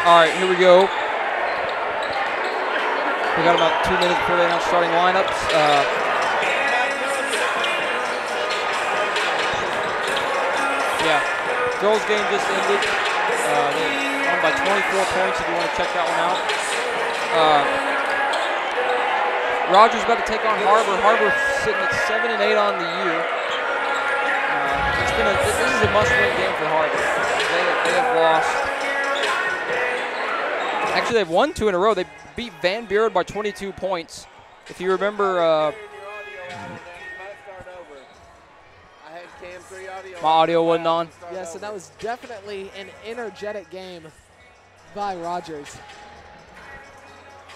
All right, here we go. We got about 2 minutes before they announce starting lineups. Yeah, girls' game just ended. They won by 24 points if you want to check that one out. Rogers about to take on Har-Ber. Har-Ber sitting at 7-8 on the year. This is a must-win game for Har-Ber. They have lost. Actually, they've won 2 in a row. They beat Van Buren by 22 points. If you remember, my audio wasn't on. Yeah, so that was definitely an energetic game by Rogers.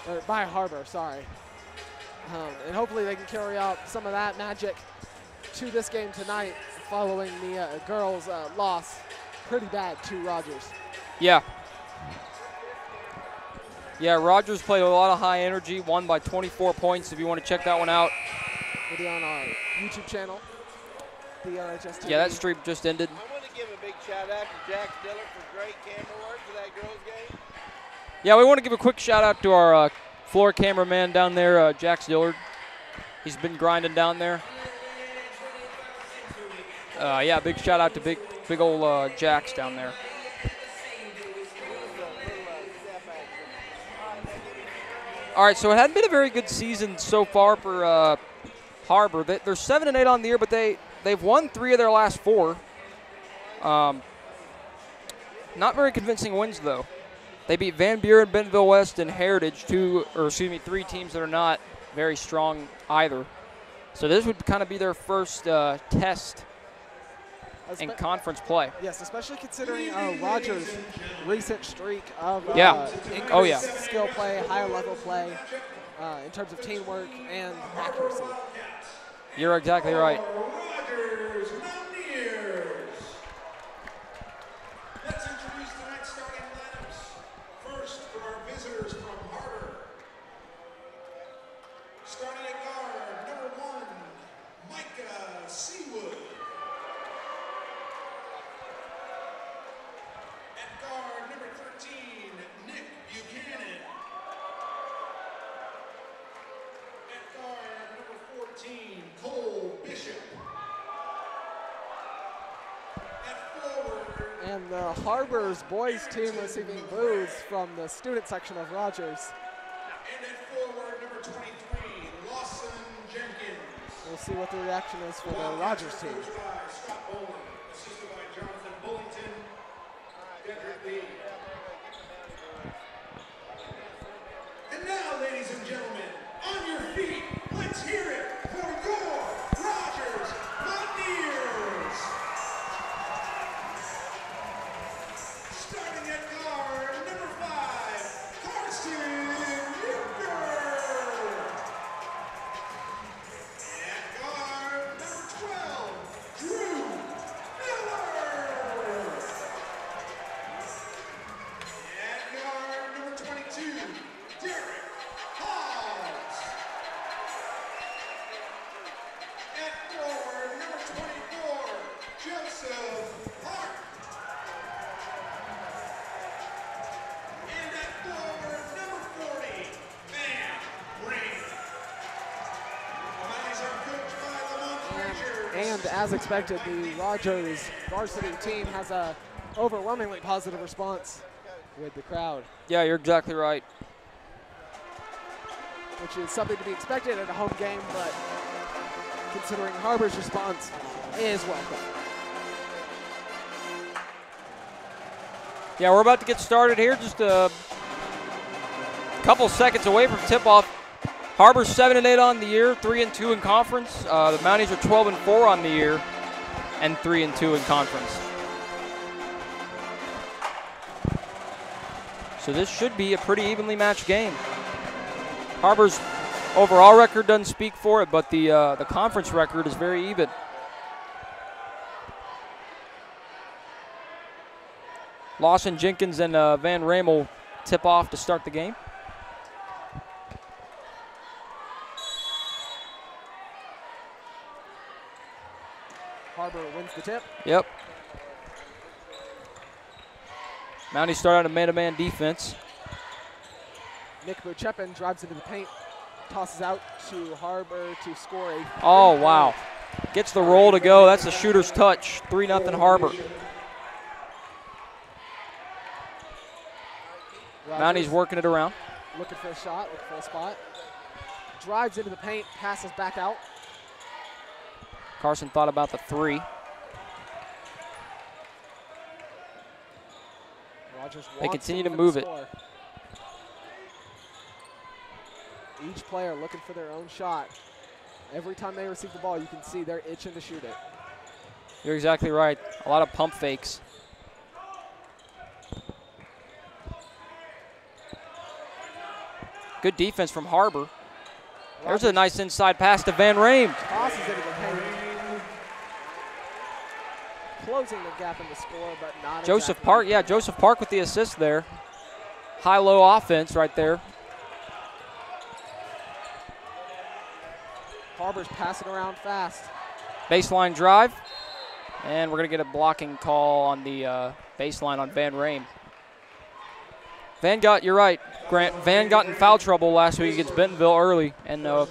Or by Har-Ber, sorry. And hopefully they can carry out some of that magic to this game tonight following the girls' loss pretty bad to Rogers. Yeah. Yeah, Rogers played a lot of high energy, won by 24 points if you want to check that one out. It'll be on our YouTube channel, the RHS TV. Yeah, that stream just ended. I want to give a big shout out to Jack Diller for great camera work for that girls' game. Yeah, we want to give a quick shout out to our floor cameraman down there, Jack Dillard. He's been grinding down there. Yeah, big shout out to big old Jax down there. All right, so it hadn't been a very good season so far for Har-Ber. They're 7-8 on the year, but they've won 3 of their last 4. Not very convincing wins though. They beat Van Buren, Bentonville West, and Heritage, 3 teams that are not very strong either. So this would kind of be their first test in conference play. Yes, especially considering Rogers' recent streak of increased skill play, higher level play in terms of teamwork and accuracy. You're exactly right. Rogers Mountaineers. Let's introduce tonight's starting lineups. First, for our visitors from Har-Ber. Starting at guard, number 1, Micah Seawood. At guard, number 13, Nick Buchanan. At guard, number 14, Cole Bishop. At forward. And the Har-Ber's boys team receiving boos from the student section of Rogers. And at forward, number 23, Lawson Jenkins. We'll see what the reaction is for the Rogers team. Coached by Scott Bowling, assisted by Jonathan Bullington, Dedrick Lee. And now, ladies and gentlemen, on your feet, let's hear it for your Rogers Mountaineers. Starting at guard, number 5, Carson Euchre. At guard, number 12, Drew Miller. At guard, number 22, Derek Hobbs. At forward, number 24, Joseph Hart. And at forward, number 40, Van Ring. The Mounties are coached by Lamont Frazier. And as expected, the Rogers varsity team has a overwhelmingly positive response with the crowd, Yeah, you're exactly right. which is something to be expected at a home game, but considering Har-Ber's response is welcome. Yeah, we're about to get started here. Just a couple seconds away from tip-off. Har-Ber's 7-8 on the year, 3-2 in conference. The Mounties are 12-4 on the year, and 3-2 in conference. So this should be a pretty evenly matched game. Har-Ber's overall record doesn't speak for it, but the conference record is very even. Lawson Jenkins and Van Ramel tip off to start the game. Har-Ber wins the tip. Yep. Mounties start out a man-to-man defense. Nick Buchepin drives into the paint, tosses out to Har-Ber to score a. Oh, wow. Gets the roll to go. That's a shooter's touch. 3-0 Har-Ber. Mounties working it around. Looking for a shot, looking for a spot. Drives into the paint, passes back out. Carson thought about the three. They continue to move it. Each player looking for their own shot. Every time they receive the ball, you can see they're itching to shoot it. You're exactly right. A lot of pump fakes. Good defense from Har-Ber. There's a nice inside pass to Van Rame. Tosses into the paint. Closing the gap in the score, but not Joseph exactly. Park, yeah, Joseph Park with the assist there. High-low offense right there. Har-Ber's passing around fast. Baseline drive. And we're going to get a blocking call on the baseline on Van Rame. You're right, Grant. Van got in foul trouble last week against Bentonville early and was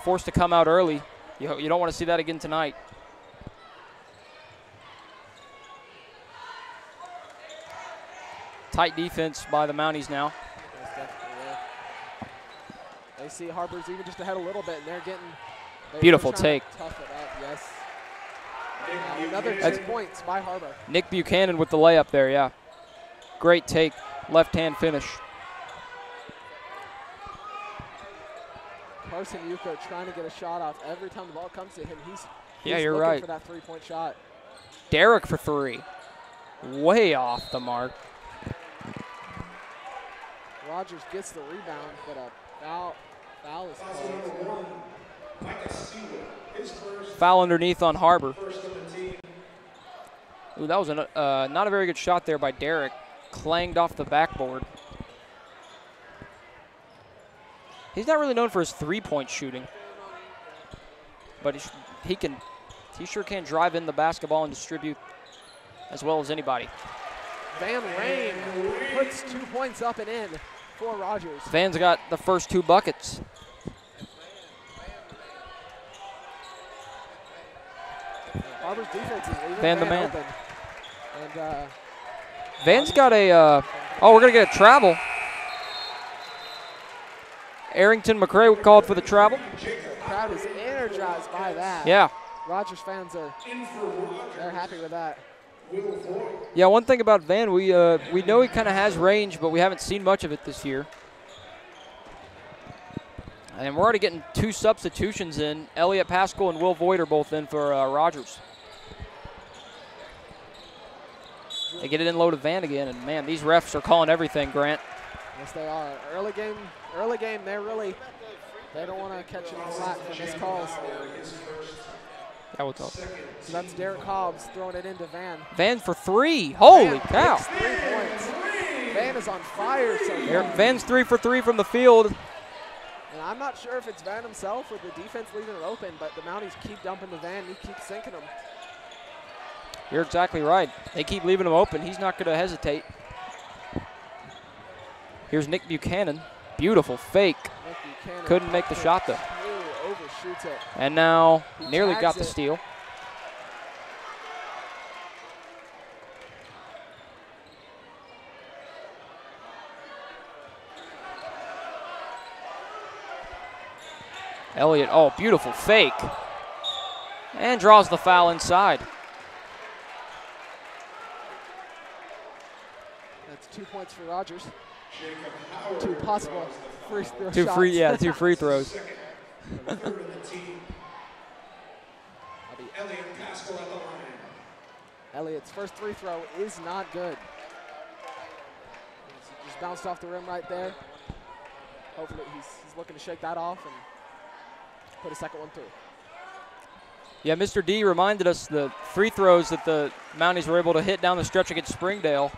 forced to come out early. You don't want to see that again tonight. Tight defense by the Mounties now. They see Har-Ber's even just ahead a little bit, and they're Beautiful take. Tough it up, yes. Another 2 points by Har-Ber. Nick Buchanan with the layup there, yeah. Great take, left-hand finish. Carson Yuko trying to get a shot off. Every time the ball comes to him, he's you're looking right. for that three-point shot. Derek for three. Way off the mark. Rogers gets the rebound, but a foul is called. Foul underneath on Har-Ber. Ooh, that was not a very good shot there by Derek. Clanged off the backboard. He's not really known for his three-point shooting, but he sure can drive in the basketball and distribute as well as anybody. Van Rame puts 2 points up and in for Rogers. Van's got the first 2 buckets. Har-Ber's defense is leaving Van the man. open. And Van's got a, oh, we're going to get a travel. Arrington McCray called for the travel. the crowd is energized by that. Yeah. Rogers fans they're happy with that. Yeah, one thing about Van, we know he kind of has range, but we haven't seen much of it this year. And we're already getting 2 substitutions in. Elliot Pascal and Will Voigt are both in for Rogers. They get it in low to Van again, and man, these refs are calling everything, Grant. Yes, they are. Early game, they don't want to catch any slack from his calls. That was tough. So that's Derek Hobbs throwing it into Van. Van for 3. Holy Van cow. picks 3 points. Van is on fire so far. Van's 3 for 3 from the field. And I'm not sure if it's Van himself or the defense leaving it open, but the Mounties keep dumping the Van. He keeps sinking them. You're exactly right. They keep leaving him open. He's not going to hesitate. Here's Nick Buchanan. Beautiful fake. Nick Buchanan Couldn't make the shot, though. Overshoots it. And now He nearly tags got the it. steal. Elliott, oh, beautiful fake. And draws the foul inside. That's 2 points for Rogers. 2 possible free throw Two shots. 2 free throws. Elliott's first free throw is not good. Just bounced off the rim right there. Hopefully he's looking to shake that off and put a second one through. Yeah, Mr. D reminded us the free throws that the Mounties were able to hit down the stretch against Springdale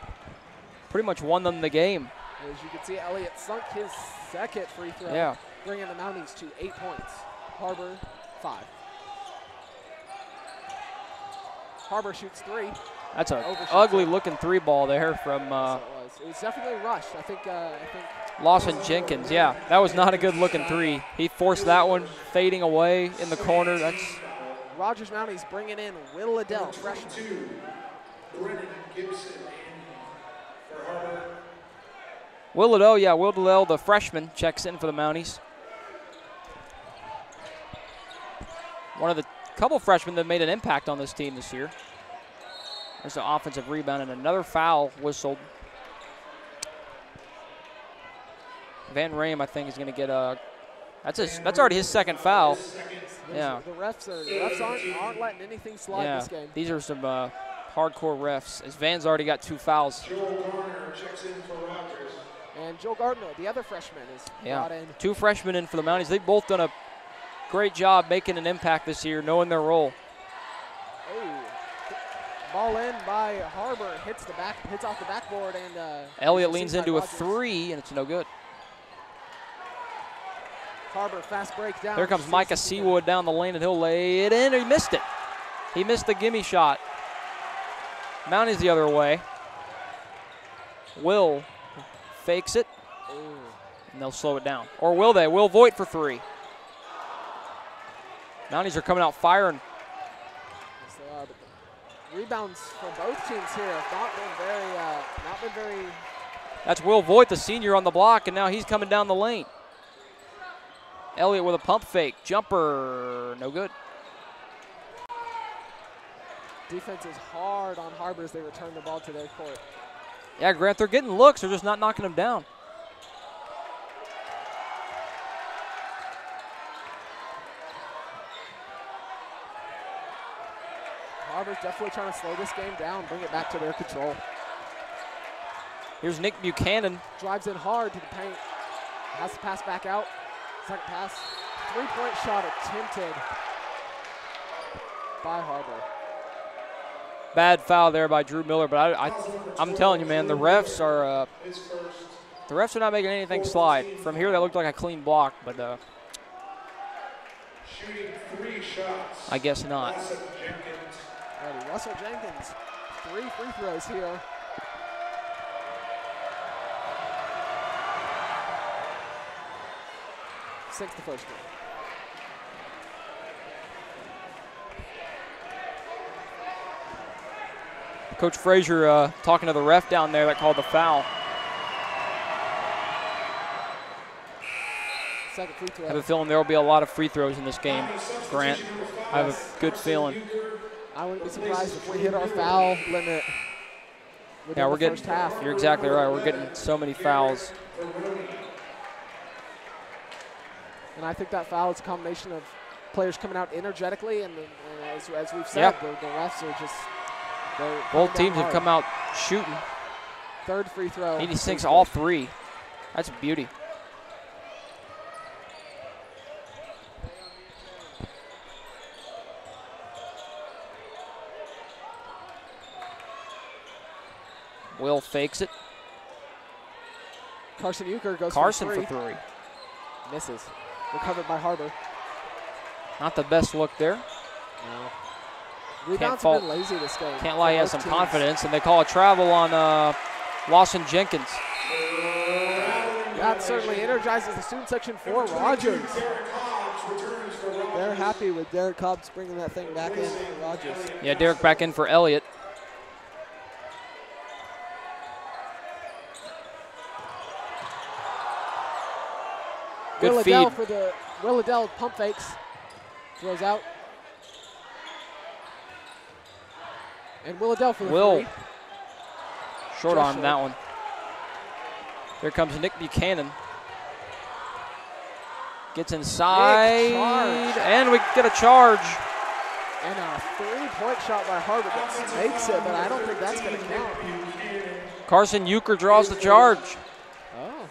pretty much won them the game. As you can see, Elliott sunk his second free throw, Yeah. bringing the Mounties to 8 points. Har-Ber, 5. Har-Ber shoots 3. That's an Overshoots ugly it. looking 3 ball there from It was definitely rushed. I think Lawson Jenkins. Yeah, that was not a good looking 3. He forced that one fading away in the corner. That's Rogers Mounties bringing in Will Liddell, freshman. 2, Brennan Gibson for Har-Ber. Will Liddell. Yeah, Will Liddell, the freshman, checks in for the Mounties. One of the couple freshmen that made an impact on this team this year. There's an offensive rebound and another foul whistled. Van Rame, I think, is going to get a. That's already his second foul. Yeah. The refs aren't letting anything slide this game. These are some hardcore refs. As Van's already got 2 fouls. Joel Garner checks in for Rogers. And Joe Gardner, the other freshman, is brought in. 2 freshmen in for the Mounties. They've both done a great job making an impact this year, knowing their role. Oh, ball in by Har-Ber, hits off the backboard, and Elliott leans into a 3, and it's no good. Har-Ber fast break down. There comes Micah Seawood down the lane, and he'll lay it in. He missed it. He missed the gimme shot. Mounties the other way. Will fakes it, and they'll slow it down. Or will they? Will Voigt for 3. Mounties are coming out firing. Yes, they are, but the rebounds for both teams here have not been very. That's Will Voigt, the senior, on the block, and now he's coming down the lane. Elliott with a pump fake. Jumper, no good. Defense is hard on Har-Ber as they return the ball to their court. Yeah, Grant, they're getting looks. They're just not knocking them down. Har-Ber's definitely trying to slow this game down, bring it back to their control. Here's Nick Buchanan. Drives in hard to the paint. Has to pass back out. Second pass. 3-point shot attempted by Har-Ber. Bad foul there by Drew Miller, but I'm telling you, man, the refs are not making anything slide. From here, that looked like a clean block, but Shooting 3 shots. I guess not. Russell Jenkins, 3 free throws here. Sinks the first one. Coach Frazier talking to the ref down there that called the foul. Second free throw. I have a feeling there will be a lot of free throws in this game, Grant. I have a good feeling. I wouldn't be surprised if we hit our foul limit. Yeah, we're getting. First half. You're exactly right. We're getting so many fouls. And I think that foul is a combination of players coming out energetically, and as we've said, the refs are just. Both teams have come out shooting. Third free throw. He sinks all 3. That's a beauty. Will fakes it. Carson Euchre goes for 3. Misses. Recovered by Har-Ber. Not the best look there. No. Rebounds have been lazy this game. Can't lie, he has some confidence, and they call a travel on Lawson Jenkins. That certainly energizes the student section for Rogers. They're happy with Derek Cobbs bringing that thing back in for Rogers. Yeah, Derek back in for Elliott. Good feed. Will Liddell pump fakes. Throws out. And Will Liddell for the 3. Short arm that one. Here comes Nick Buchanan. Gets inside, and we get a charge. And a 3-point shot by Har-Ber that makes it, but I don't think that's going to count. Carson Euchre draws the charge. Oh.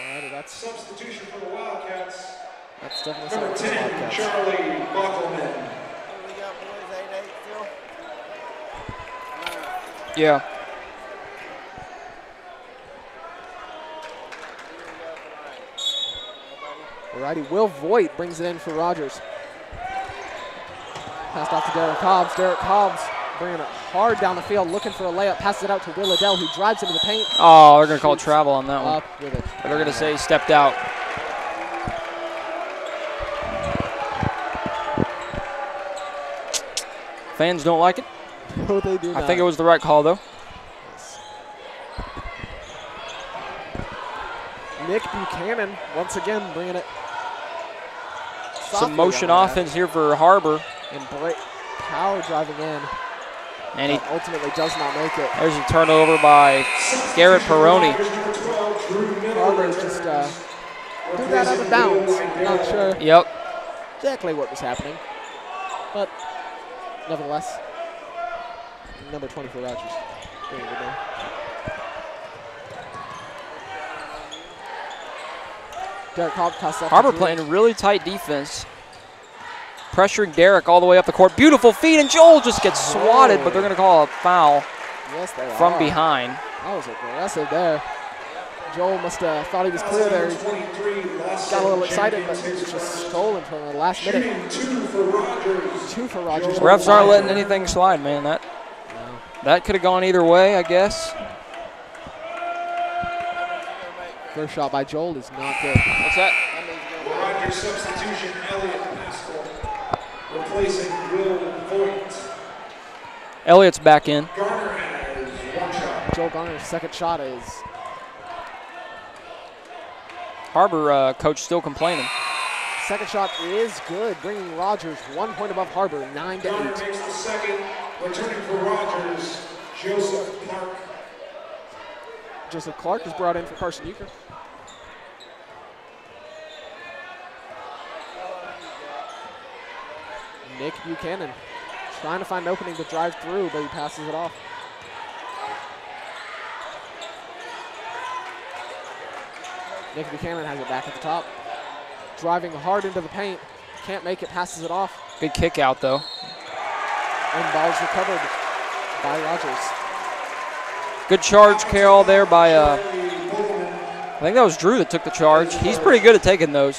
Alrighty, that's substitution for the Wildcats. That's definitely Number something 10, for the Wildcats. Charlie Buckleman. We got boys 8-8 still? Yeah. Alrighty, Will Voigt brings it in for Rogers. Passed off to Derek Hobbs. Derek Hobbs bringing it hard down the field, looking for a layup. Passes it out to Will Adell, who drives into the paint. Oh, they're going to call travel on that one. Up with it. They're going to say he stepped out. Fans don't like it. No, they do not. I think it was the right call, though. Nick Buchanan, once again, bringing it. Some motion offense here for Har-Ber. And Power driving in. And he ultimately does not make it. There's a turnover by Garrett Peroni. Har-Ber just threw that out of bounds. Not sure exactly what was happening. But nevertheless, number 20 for Rogers. Derek Cobb passes off. Har-Ber playing really tight defense. Pressuring Derek all the way up the court. Beautiful feed, and Joel just gets swatted, but they're going to call a foul from behind. That was aggressive there. Joel must have thought he was clear there. He got a little excited, but it was just stolen from the last minute. Two for Rogers. Refs aren't letting anything slide, man. That could have gone either way, I guess. First shot by Joel is not good. What's that? Rogers substitution, Elliott Pascal, replacing Will Voigt. Elliott's back in. Garner has one shot. Joel Garner's second shot is. Har-Ber coach still complaining. Second shot is good, bringing Rogers 1 point above Har-Ber, 9-8. Garner makes the second, returning for Rogers, Joseph Clark. Joseph Clark is brought in for Carson Euchre. Nick Buchanan trying to find an opening to drive through, but he passes it off. Nick Buchanan has it back at the top. Driving hard into the paint. Can't make it, passes it off. Good kick out, though. And ball's recovered by Rogers. Good charge, Carroll, there by, I think that was Drew that took the charge. He's pretty good at taking those.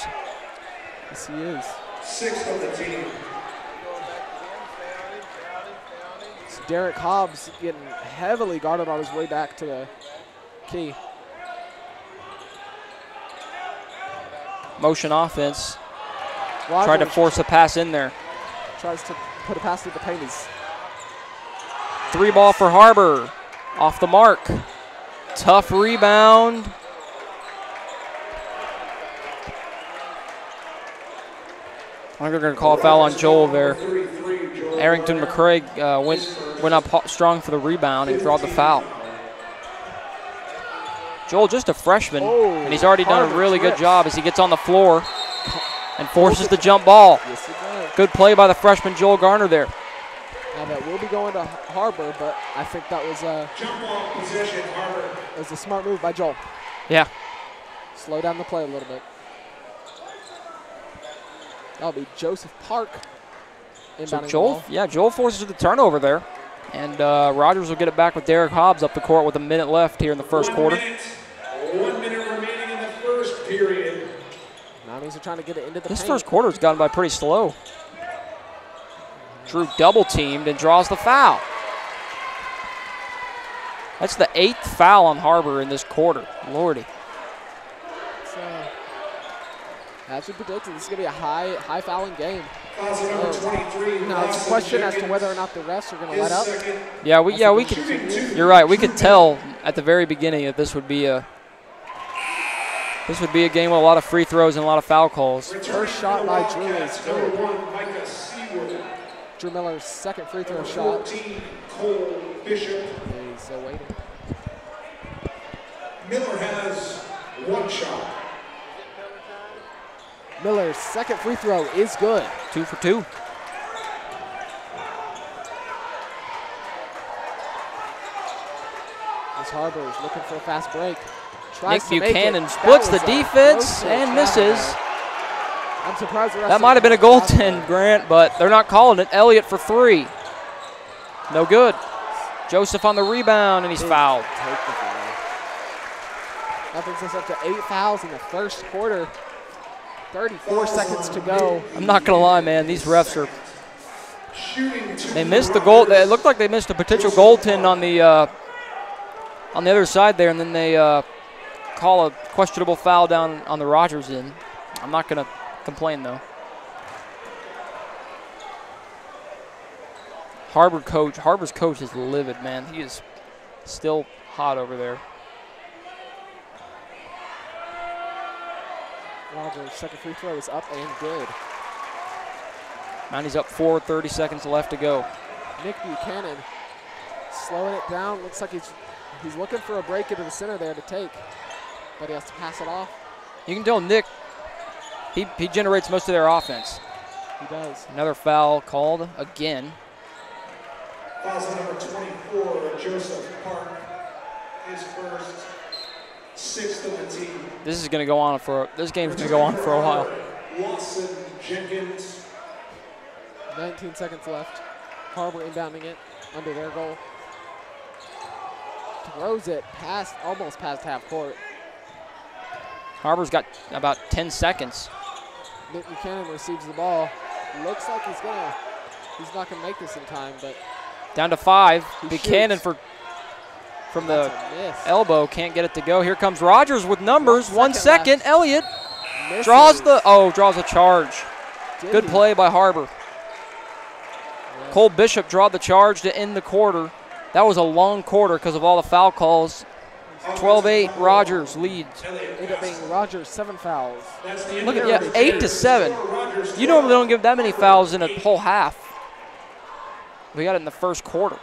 Yes, he is. Sixth of the team. It's Derek Hobbs getting heavily guarded on his way back to the key. Motion offense. Rogers tried to force a pass in there. Tries to put a pass through the paint. Three ball for Har-Ber. Off the mark. Tough rebound. I think they're going to call a foul on Joel there. Arrington McCraig went up strong for the rebound and drawed the foul. Joel, just a freshman, and he's already done a really good job as he gets on the floor and forces the jump ball. Yes, he does. Good play by the freshman Joel Garner there. Now that will be going to Har-Ber, but I think that was Jump ball possession, Har-Ber. a smart move by Joel. Yeah. Slow down the play a little bit. That'll be Joseph Park. So Joel forces the turnover there. And Rogers will get it back with Derek Hobbs up the court with a minute left here in the first quarter. 1 minute remaining in the first period. Mounties are trying to get it into the This paint. first quarter has gone by pretty slow. Drew double teamed and draws the foul. That's the 8th foul on Har-Ber in this quarter. Lordy. As we predicted, this is going to be a high fouling game. Number 23. Now it's a question as to whether or not the refs are going to let up. Yeah, we could. You're right. We could tell at the very beginning that this would be a game with a lot of free throws and a lot of foul calls. First shot by Drew is good. Drew Miller's second free throw shot. 14, Cole Bishop. He's waiting. Miller has one shot. Miller's second free throw is good. 2 for 2. As Har-Ber is looking for a fast break. Nick Buchanan splits the defense and misses. I'm surprised the rest That might have been a goaltend, Grant, but they're not calling it. Elliott for 3. No good. Joseph on the rebound, and he's fouled. That brings us up to 8 fouls in the first quarter. 34 seconds to go. I'm not going to lie, man. These refs are They missed the goal. It looked like they missed a potential goaltend on the other side there, and then they call a questionable foul down on the Rogers end. I'm not going to complain, though. Har-Ber's coach is livid, man. He is still hot over there. Rogers' second free throw is up and good. Mounties up 4, 30 seconds left to go. Nick Buchanan slowing it down. Looks like he's looking for a break into the center there to take, but he has to pass it off. You can tell Nick, he generates most of their offense. He does. Another foul called again. Fouls on number 24, Joseph Park. His first, 6th of the team. This game's gonna go on for a while. Watson Jenkins. 19 seconds left. Har-Ber inbounding it under their goal. Throws it almost past half court. Har-Ber's got about 10 seconds. Nick Buchanan receives the ball. Looks like he's not gonna make this in time, but down to 5. He Buchanan shoots. from the miss. elbow can't get it to go. Here comes Rogers with numbers. 1 second. Left. Elliott Misses. draws a charge. Good play by Har-Ber. Yeah. Cole Bishop drawed the charge to end the quarter. That was a long quarter because of all the foul calls. 12-8, Rogers leads. Ended up being Rogers 7 fouls. Look at 8-7. You normally don't give that many fouls in a whole half. We got it in the first quarter.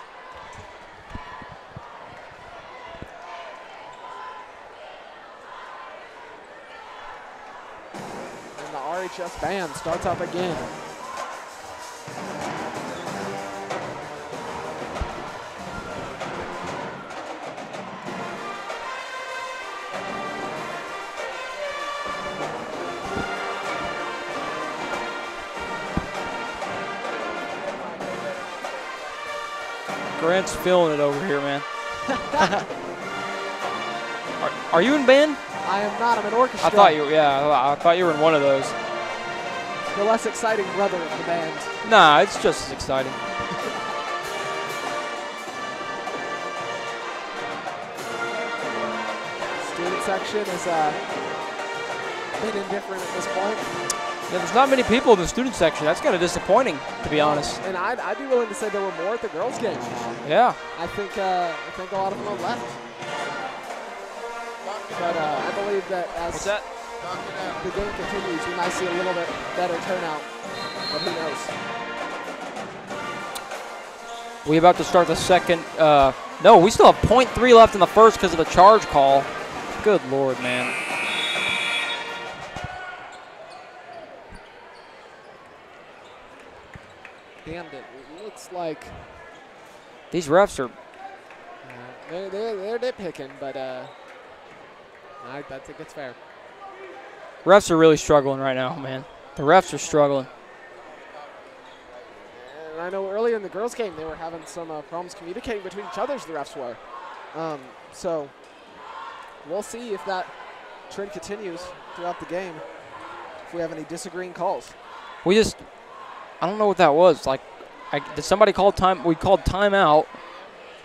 And the RHS band starts up again. Grant's feeling it over here, man. Are you in band? I am not. I'm in orchestra. I thought you were in one of those. The less exciting brother of the band. Nah, it's just as exciting. Student section is a bit indifferent at this point. Yeah, there's not many people in the student section. That's kind of disappointing, to be honest. And I'd be willing to say there were more at the girls' game. Yeah. I think a lot of them are left. But I believe that as What's that? the game continues, we might see a little bit better turnout. But who knows? We about to start the second. No, we still have .3 left in the first because of the charge call. Good Lord, man. Damned it. It looks like These refs are. they're nitpicking, but I think it's fair. Refs are really struggling right now, man. The refs are struggling. And I know earlier in the girls' game they were having some problems communicating between each other, the refs were. So we'll see if that trend continues throughout the game, if we have any disagreeing calls. I don't know what that was. Like, did somebody call time? We called timeout.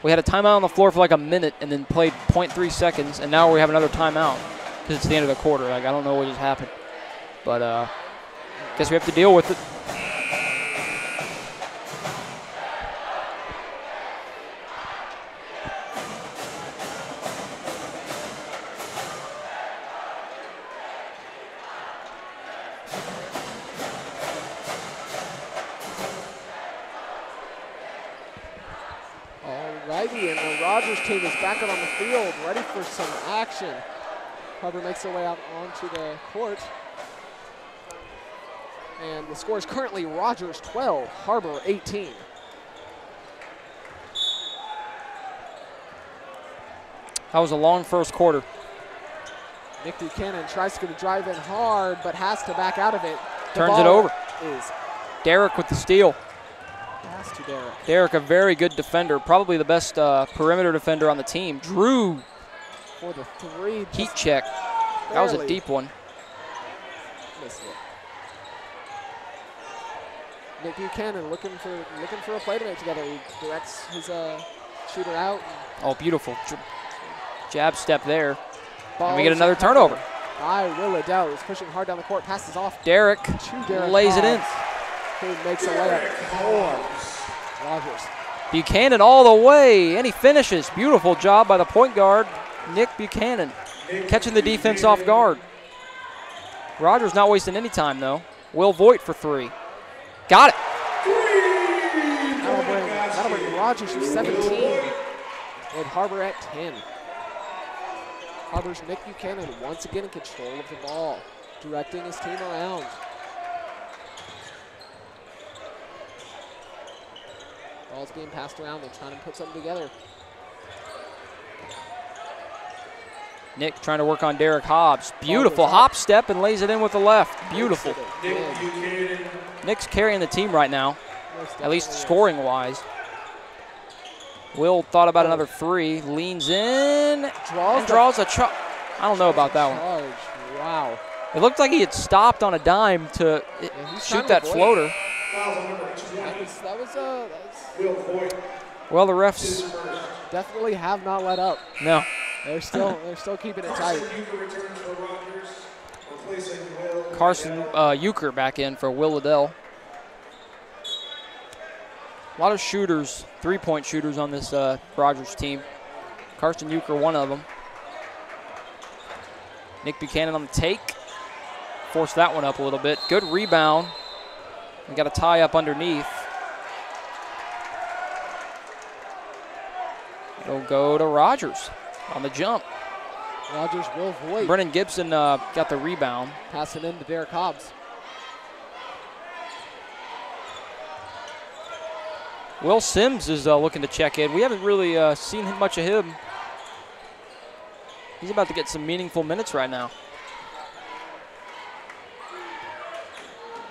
We had a timeout on the floor for like a minute and then played 0.3 seconds, and now we have another timeout because it's the end of the quarter. Like, I don't know what just happened. But guess we have to deal with it. Alrighty, and the Rogers team is back out on the field, ready for some action. Har-Ber makes their way out onto the court. And the score is currently Rogers 12, Har-Ber 18. That was a long first quarter. Nick Buchanan tries to drive in hard, but has to back out of it. Turns it over. Is Derek with the steal. pass to Derek. Derek, a very good defender, probably the best perimeter defender on the team. Drew, For the three. heat check. That was a barely deep one. missed it. Nick Buchanan looking for a play to make together. He directs his shooter out. Oh, beautiful jab step there. And we Ball get another turnover. By Will Liddell, who's pushing hard down the court, passes off. Derek lays it in. Who makes a layup for Rogers. Buchanan all the way, and he finishes. Beautiful job by the point guard, Nick Buchanan, catching the defense off guard. Rogers not wasting any time, though. Will Voigt for three. Got it. That'll bring Rogers to 17 and Har-Ber at 10. Har-Ber's Nick Buchanan once again in control of the ball, directing his team around. Ball's being passed around. They're trying to put something together. Nick trying to work on Derek Hobbs. Beautiful hop step and lays it in with the left. Beautiful. Nick's carrying the team right now, at least scoring-wise. Will thought about another three. Leans in. Draws a charge. I don't know about that one. Wow. It looked like he had stopped on a dime to shoot that floater. That was Well, the refs definitely have not let up. No. They're still keeping it tight. Carson Euchre back in for Will Liddell. A lot of shooters, three-point shooters on this Rogers team. Carson Euchre, one of them. Nick Buchanan on the take. Forced that one up a little bit. Good rebound. We got a tie up underneath. It'll go to Rogers on the jump. Rogers will Voigt. Brennan Gibson got the rebound. Passing in to Derek Hobbs. Will Sims is looking to check in. We haven't really seen much of him. He's about to get some meaningful minutes right now.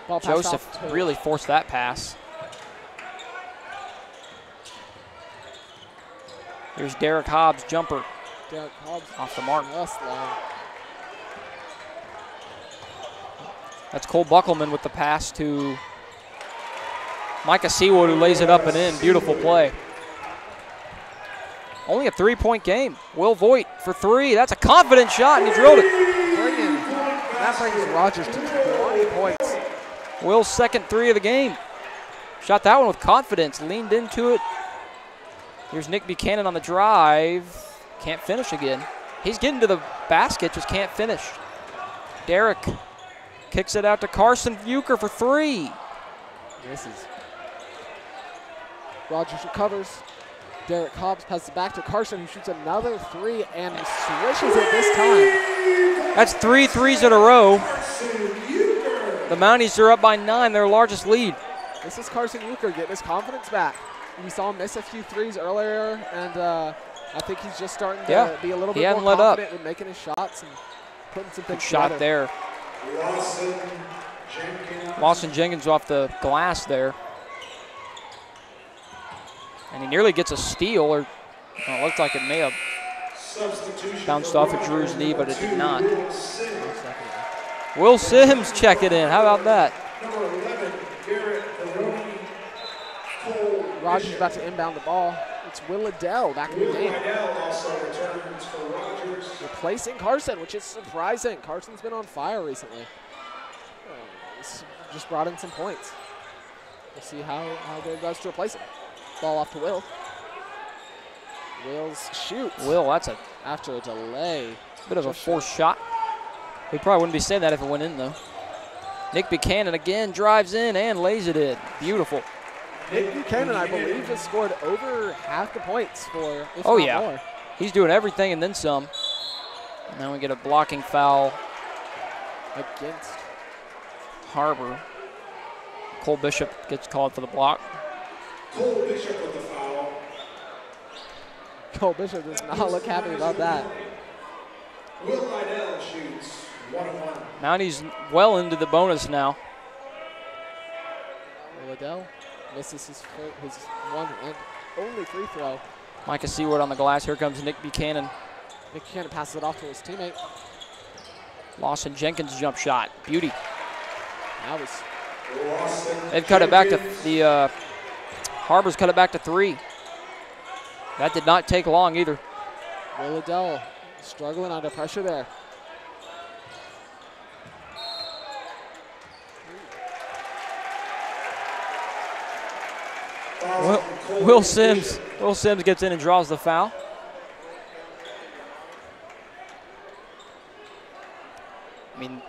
Ball Joseph really forced that pass. Here's Derek Hobbs' jumper. Derek Hobbs off the mark. Just long. That's Cole Buckleman with the pass to Micah Seawood, who lays it up and in. Beautiful play. Only a three-point game. Will Voigt for three. That's a confident shot, and he drilled it. That brings Rogers to 20 points. Will's second three of the game. Shot that one with confidence. Leaned into it. Here's Nick Buchanan on the drive. Can't finish again. He's getting to the basket, just can't finish. Derek kicks it out to Carson Euchre for three. Misses. Rogers recovers. Derek Hobbs passes it back to Carson, who shoots another three and swishes it this time. That's 3 threes in a row. The Mounties are up by 9, their largest lead. This is Carson Euchre getting his confidence back. We saw him miss a few threes earlier, and I think he's just starting to be a little bit more confident with making his shots and putting some things together. Shot there. Lawson Jenkins off the glass there. And he nearly gets a steal, or it looked like it may have bounced off of Drew's knee, but it did not. Will Sims check it in. How about that? Rogers about to inbound the ball. It's Will Liddell back in the game. Replacing Carson, which is surprising. Carson's been on fire recently. He's just brought in some points. We'll see how good it goes to replace him. Ball off to Will. Will's shoots. Will, that's after a delay. Bit of a forced shot. We probably wouldn't be saying that if it went in, though. Nick Buchanan again drives in and lays it in. Beautiful. Nick Buchanan, I believe, has scored over half the points for, if not more. He's doing everything and then some. And now we get a blocking foul against Har-Ber. Cole Bishop gets called for the block. Cole Bishop with the foul. Cole Bishop does not look happy about that. Will Liddell shoots 1-1. Mounties well into the bonus now. Liddell misses his one and only free throw. Micah Seawood on the glass. Here comes Nick Buchanan. Nick Buchanan passes it off to his teammate. Lawson Jenkins jump shot. Beauty. That was They've cut it back to the Har-Ber's cut it back to 3. That did not take long either. Will Liddell struggling under pressure there. Will Sims gets in and draws the foul. I mean,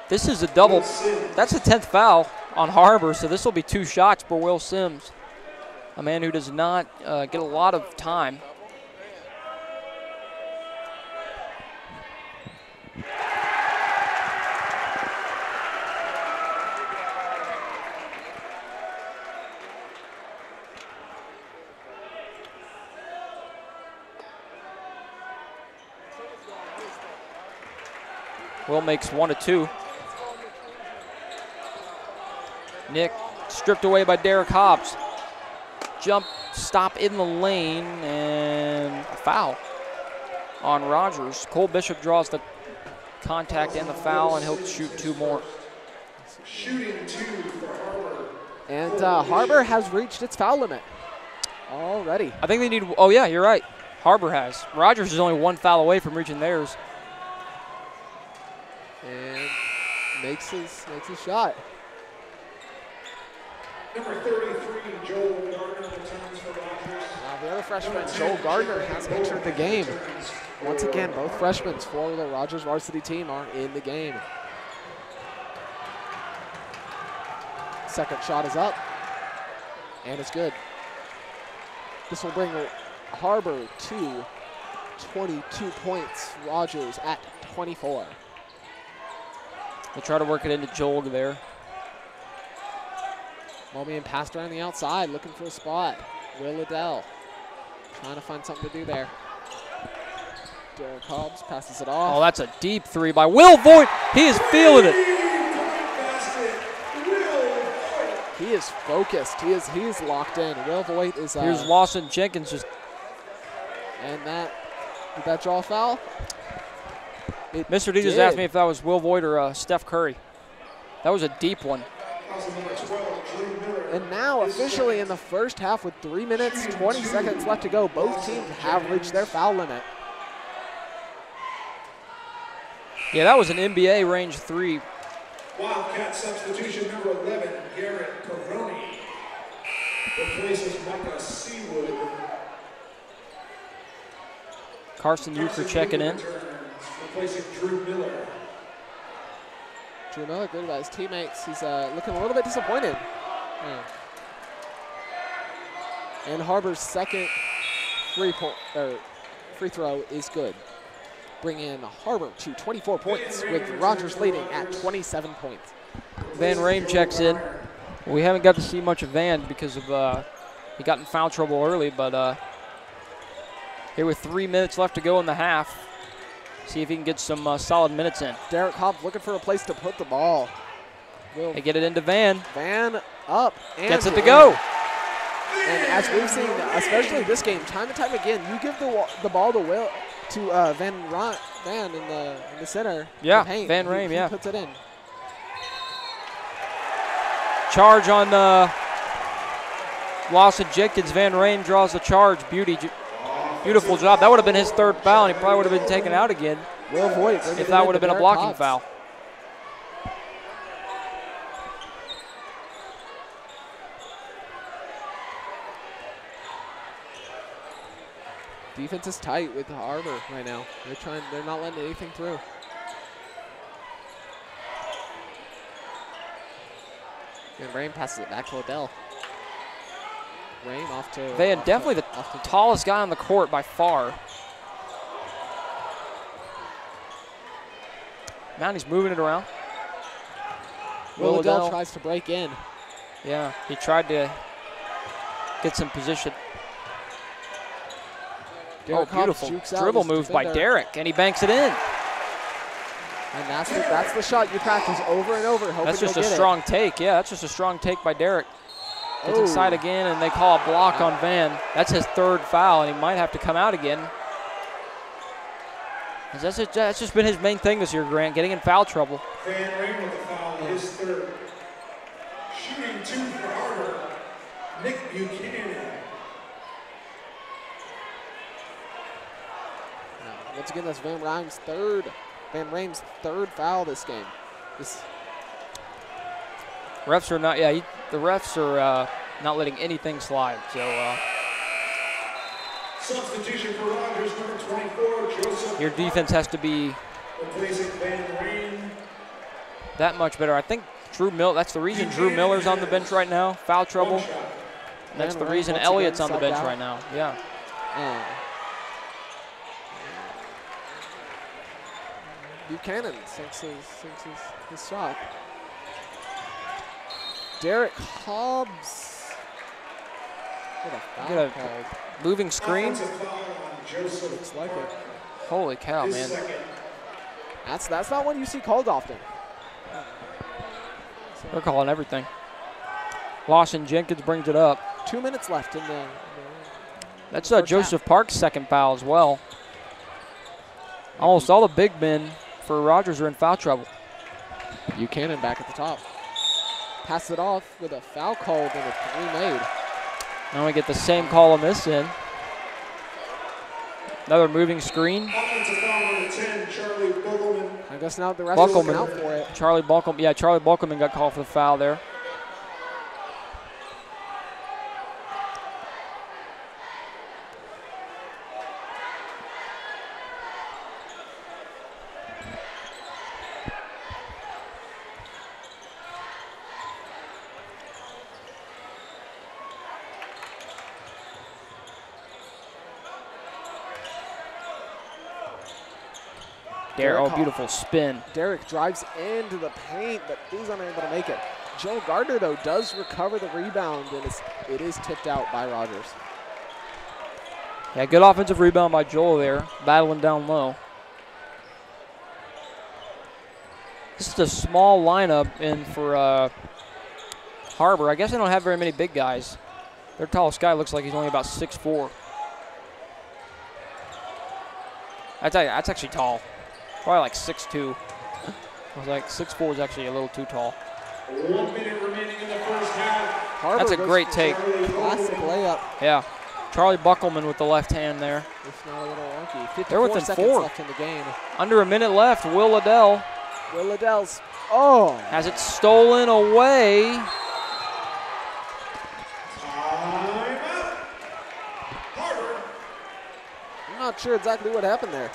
this is a double. That's the 10th foul on Har-Ber, so this will be 2 shots for Will Sims, a man who does not get a lot of time. Will makes 1 of 2. Nick stripped away by Derek Hobbs. Jump stop in the lane and a foul on Rogers. Cole Bishop draws the contact and the foul, and he'll shoot 2 more. Shooting 2 for Har-Ber. And Har-Ber has reached its foul limit already. I think they need, oh yeah, you're right. Har-Ber has. Rogers is only 1 foul away from reaching theirs. And makes his shot. Number 33, Joel Gardner returns for Rogers. Now the other freshman, Joel Gardner, has entered the game. Once again, both freshmen for the Rogers varsity team are in the game. Second shot is up, and it's good. This will bring Har-Ber to 22 points. Rogers at 24. They try to work it into Joel there. Ball being passed around the outside, looking for a spot. Will Liddell trying to find something to do there. Derek Hobbs passes it off. Oh, that's a deep 3 by Will Voigt. He is feeling it. He is focused. He is locked in. Will Voigt is. Here's Lawson Jenkins just. And did that draw a foul? Mr. D just asked me if that was Will Voigt or Steph Curry. That was a deep one. And now officially in the first half with 3 minutes, 20 seconds left to go, both teams have reached their foul limit. Yeah, that was an NBA range 3. Wildcat substitution number 11, Garrett Peroni, replaces Micah Seawood. Carson Euchre checking in. Replacing Drew Miller. Drew Miller, good about his teammates. He's looking a little bit disappointed. And Har-Ber's second free throw is good. Bring in Har-Ber to 24 points with Rogers leading at 27 points. Van Rame checks in. We haven't got to see much of Van because of he got in foul trouble early, but here with 3 minutes left to go in the half, see if he can get some solid minutes in. Derek Hobbs looking for a place to put the ball. They get it into Van. Van up and gets it to go. And as we've seen, especially this game, time and time again, you give the ball to Van in the center. Yeah, paint. Van Rame, he yeah. puts it in. Charge on Lawson Jenkins. Van Rame draws the charge. Beautiful job. That would have been his 3rd foul, and he probably would have been taken out again Will Voigt if that would have been a blocking Hobbs. foul. Defense is tight with Har-Ber right now. They're not letting anything through. And Rame passes it back to Liddell. Rame off to Van, definitely the tallest guy on the court by far. Now he's moving it around. Will Liddell tries to break in. Yeah, he tried to get some position. Derek beautiful jukes out dribble his move by defender. Derek, and he banks it in. And that's the shot you practice over and over, hoping That's just a you'll get strong take. Yeah, that's just a strong take by Derek. Gets Oh. inside again, and they call a block on Van. That's his 3rd foul, and he might have to come out again. That's just been his main thing this year, Grant, getting in foul trouble. Van Ring with the foul, his third. Shooting 2 for Har-Ber, Nick Buchanan. Once again, that's Van Rijm's third foul this game. Refs are not. Yeah, the refs are not letting anything slide. So. Substitution for Rogers, number 24, Joseph. Your defense has to be replacing Van Ring. That much better. I think that's the reason Drew Miller's on the bench right now. Foul trouble. And that's the reason Elliott's on the bench right now. Yeah. Buchanan sinks his shot. Derek Hobbs. Get a moving screen. Looks like it. Holy cow, man. That's not one you see called often. They're calling everything. Lawson Jenkins brings it up. 2 minutes left in the That's Joseph Park's second foul as well. Almost all the big men for Rogers are in foul trouble. Buchanan back at the top. Pass it off with a foul called and a 3 made. Now we get the same call on this end. Another moving screen. Offensive foul number 10, Charlie Buckelman. I guess now the rest are looking out for it. Charlie Buckelman got called for the foul there. Beautiful spin. Derek drives into the paint, but he's unable to make it. Joe Gardner, though, does recover the rebound, and it is tipped out by Rogers. Yeah, good offensive rebound by Joel there, battling down low. This is a small lineup in for Har-Ber. I guess they don't have very many big guys. Their tallest guy looks like he's only about 6'4". That's actually tall. Probably like 6'2". I was like 6'4" is actually a little too tall. 1 minute remaining in the first half. Har-Ber That's a great take. Classic layup. Yeah. Charlie Buckelman with the left hand there. It's not a little wonky. 54 They're within seconds 4 left in the game. Under a minute left. Will Liddell has it stolen away. Timeout. Har-Ber. I'm not sure exactly what happened there.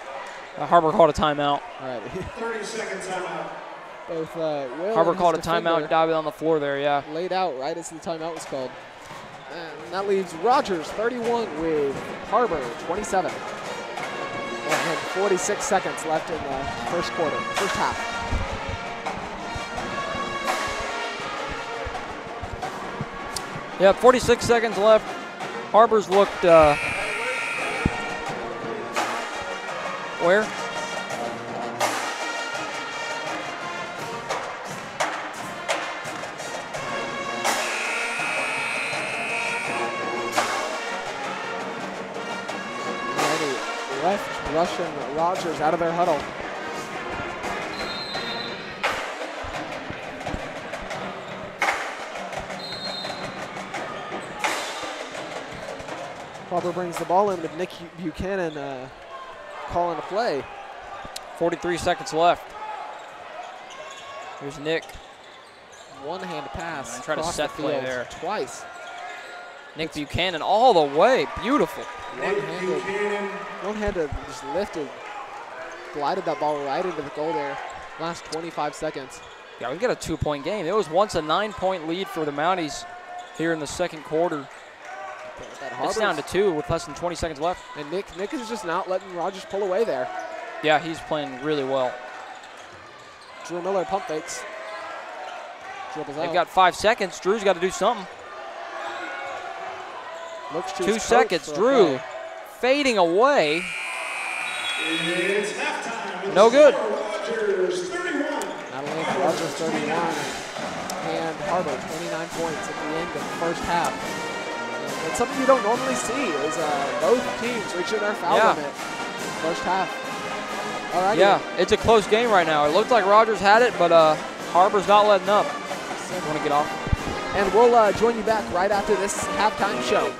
Har-Ber called a timeout. All right. 30 seconds timeout. Both Will Har-Ber and called a his timeout, diving on the floor there, yeah. Laid out right as the timeout was called. And that leaves Rogers 31 with Har-Ber 27. And 46 seconds left in the first half. Yeah, 46 seconds left. Har-Ber's looked, where? Left rushing Rogers out of their huddle. Har-Ber brings the ball in with Nick Buchanan calling a play. 43 seconds left. Here's Nick. One-hand pass. And try to set the play field there. Twice. Nick Buchanan all the way. Beautiful. One-handed, just lifted, glided that ball right into the goal there. Last 25 seconds. Yeah, we've got a 2-point game. It was once a 9-point lead for the Mounties here in the second quarter. It's down to 2 with less than 20 seconds left. And Nick is just not letting Rogers pull away there. Yeah, he's playing really well. Drew Miller pump fakes. Dribbles out. They've got 5 seconds. Drew's got to do something. Looks to 2 seconds. Drew fading away. It's halftime. No good. Rogers 31. Rogers 31 and Har-Ber 29 points at the end of the first half. And something you don't normally see is both teams reaching their foul limit. First half. All right. Yeah, it's a close game right now. It looked like Rogers had it, but Har-Ber's not letting up. Want to get off? And we'll join you back right after this halftime show.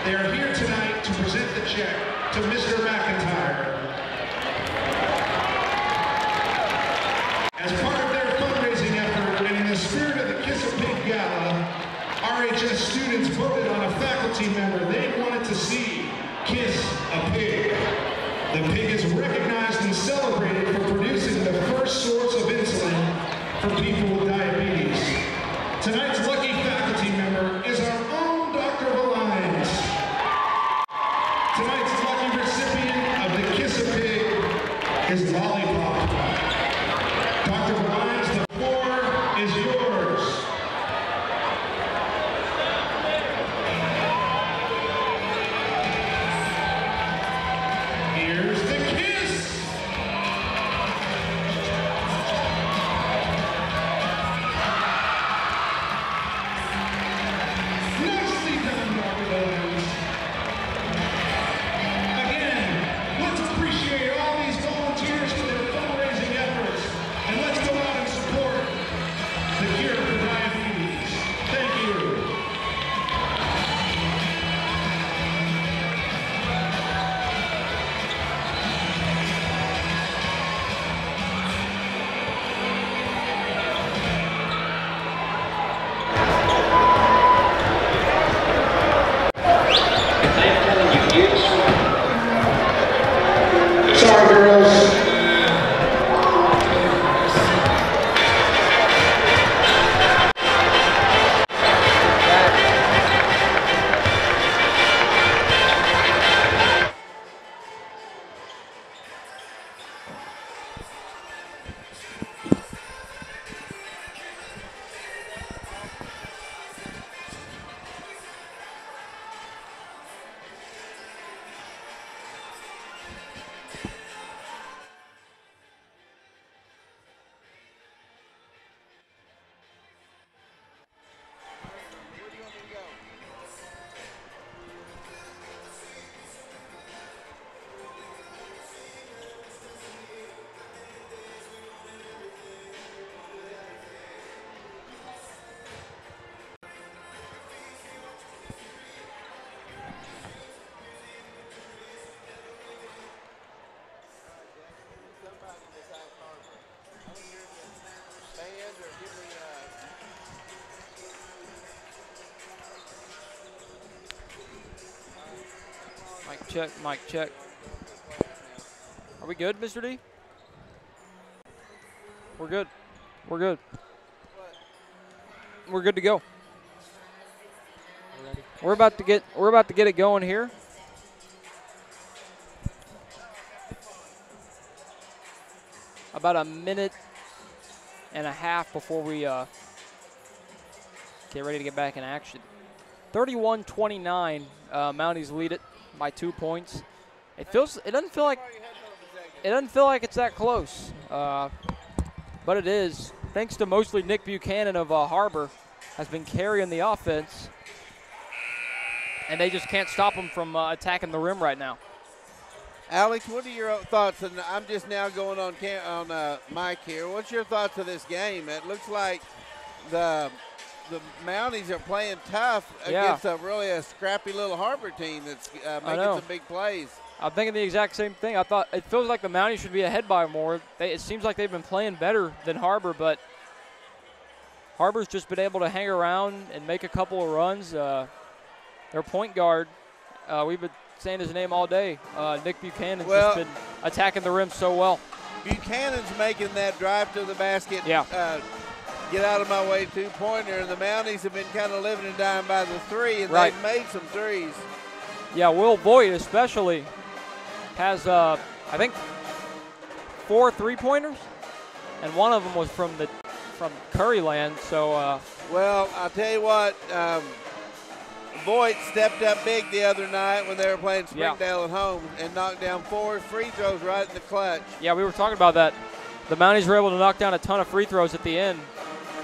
They are here tonight to present the check to Mr. McIntyre. As part of their fundraising effort and in the spirit of the Kiss a Pig Gala, RHS students voted on a faculty member they wanted to see kiss a pig. The pig is recognized and celebrated for producing the first source of insulin for people with diabetes. Tonight's lucky faculty member is our own Dr. Valines. Tonight's lucky recipient of the Kiss a Pig is Lollipop. Dr. Valines, the floor is yours. Here's the kiss. Nicely done, Dr. Valines. Again, let's appreciate all these volunteers for their fundraising efforts, and let's go out and support the cure for diabetes. Thank you. Sorry, girls. Where do you want me to go? Somebody besides Har-Ber. I want to hear the band or give me Mic check, mic check. Are we good, Mr. D? We're good. We're good. We're good to go. We're about to get it going here. About a minute and a half before we get ready to get back in action. 31-29, Mounties lead it by 2 points. It doesn't feel like it's that close, but it is. Thanks to mostly Nick Buchanan of Har-Ber, has been carrying the offense, and they just can't stop them from attacking the rim right now. Alex, what are your thoughts? And I'm just now going on Mike here. What's your thoughts of this game? It looks like the Mounties are playing tough against a scrappy little Har-Ber team that's making some big plays. I'm thinking the exact same thing. I thought it feels like the Mounties should be ahead by more. It seems like they've been playing better than Har-Ber, but Har-Ber's just been able to hang around and make a couple of runs. Their point guard, we've been saying his name all day. Nick Buchanan's just been attacking the rim so well. Buchanan's making that drive to the basket. Yeah. Get out of my way 2-pointer, and the Mounties have been kind of living and dying by the three, and they've made some threes. Yeah, Will Voigt especially has, I think, 4 3-pointers, and one of them was from Curryland. So, well, I'll tell you what, Voigt stepped up big the other night when they were playing Springdale at home and knocked down 4 free throws right in the clutch. Yeah, we were talking about that. The Mounties were able to knock down a ton of free throws at the end.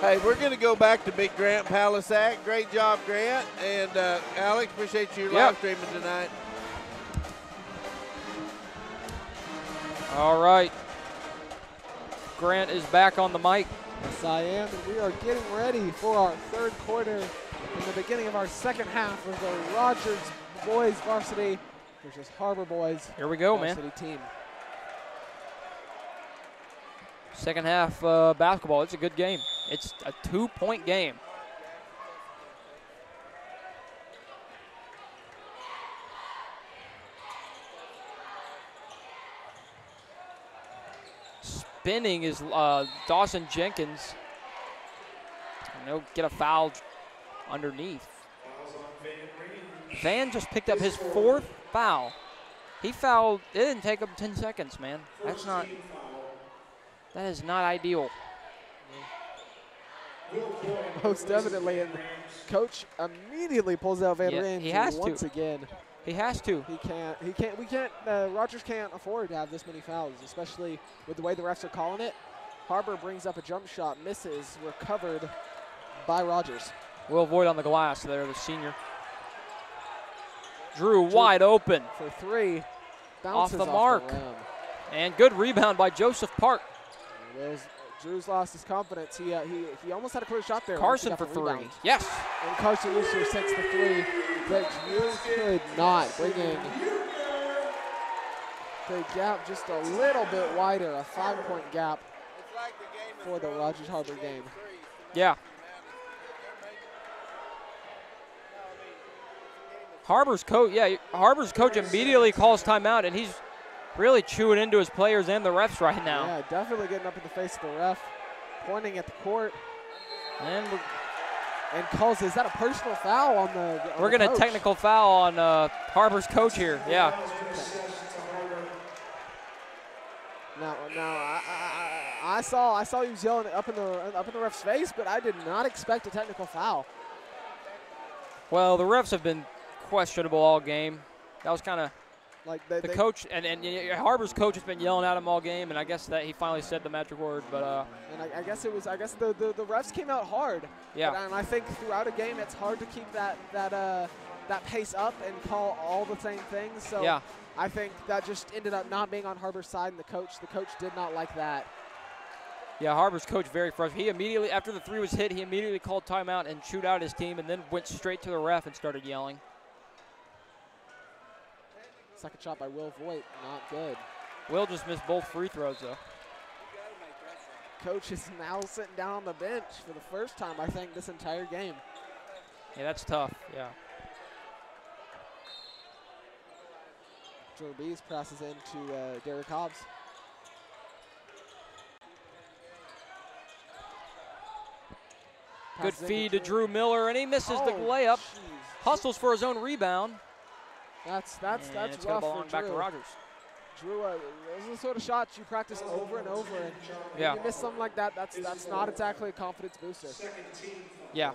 Hey, we're going to go back to Big Grant Palisac. Great job, Grant. And Alex, appreciate you live streaming tonight. All right. Grant is back on the mic. Yes, I am, and we are getting ready for our third quarter and the beginning of our second half of the Rogers boys varsity versus Har-Ber boys. Here we go, varsity man. Team. Second half basketball. It's a good game. It's a 2-point game. Spinning is Dawson Jenkins. And they'll get a foul underneath. Van just picked up his 4th foul. He fouled. It didn't take him 10 seconds, man. That is not ideal. Most definitely, and coach immediately pulls out Van Rijn. He has once to. again. He has to. Rogers can't afford to have this many fouls, especially with the way the refs are calling it. Har-Ber brings up a jump shot, misses, recovered by Rogers. Will Voigt on the glass there, the senior. Drew wide open. For 3, bounces off the mark. The rim. And good rebound by Joseph Park. Drew's lost his confidence. He almost had a clear shot there. Carson for 3. Yes. And Carson Lucer takes the 3, but Drew could not, bringing the gap just a little bit wider, a 5-point gap for the Rogers Har-Ber game. Yeah. Har-Ber's coach immediately calls timeout, and he's really chewing into his players and the refs right now. Yeah, definitely getting up in the face of the ref, pointing at the court. And calls, is that a personal foul on the we're going to technical foul on Har-Ber's coach here. Yeah. Now, I saw he was yelling up in the ref's face, but I did not expect a technical foul. Well, the refs have been questionable all game. That was kind of like the coach, and Har-Ber's coach has been yelling at him all game, and I guess that he finally said the magic word. But and I guess the refs came out hard. Yeah. And I think throughout a game it's hard to keep that pace up and call all the same things. So yeah. I think that just ended up not being on Har-Ber's side, and the coach did not like that. Yeah, Har-Ber's coach very frustrated. He immediately, after the 3 was hit, he immediately called timeout and chewed out his team, and then went straight to the ref and started yelling. Second shot by Will Voigt, not good. Will just missed both free throws, though. Coach is now sitting down on the bench for the first time, I think, this entire game. Yeah, that's tough, yeah. Drew Bees passes into Derek Hobbs. Good feed to Drew Miller, and he misses the layup. Geez. Hustles for his own rebound. That's it's rough gonna belong for back Drew. to Rogers. Drew, those are the sort of shots you practice over and over, and yeah. when you miss something like that, that's not exactly a confidence booster. Yeah.